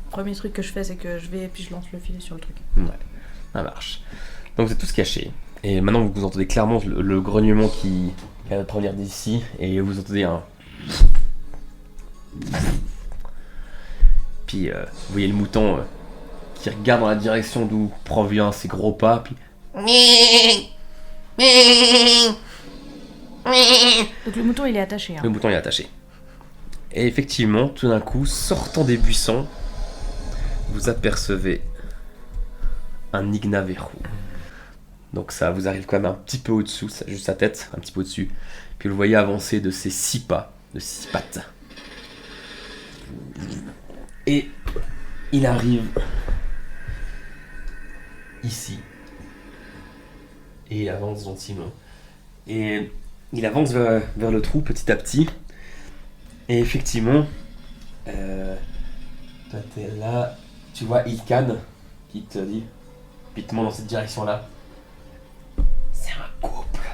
Premier truc que je fais, c'est que je vais et puis je lance le filet sur le truc. Ouais, ça marche. Donc vous êtes tous cachés. Et maintenant vous entendez clairement le grognement qui va provenir d'ici. Et vous entendez un... Puis vous voyez le mouton qui regarde dans la direction d'où provient ses gros pas, puis Donc le mouton il est attaché. Hein. le mouton est attaché. Et effectivement, tout d'un coup, sortant des buissons, vous apercevez un Ignaveru. Donc ça vous arrive quand même un petit peu au-dessous, juste sa tête, un petit peu au-dessus. Puis vous le voyez avancer de ses 6 pas, de 6 pattes. Et il arrive ici. Et il avance gentiment. Et il avance vers le trou petit à petit. Et effectivement, toi t'es là, tu vois Ilkan qui te dit, puis il te montre dans cette direction-là. C'est un couple.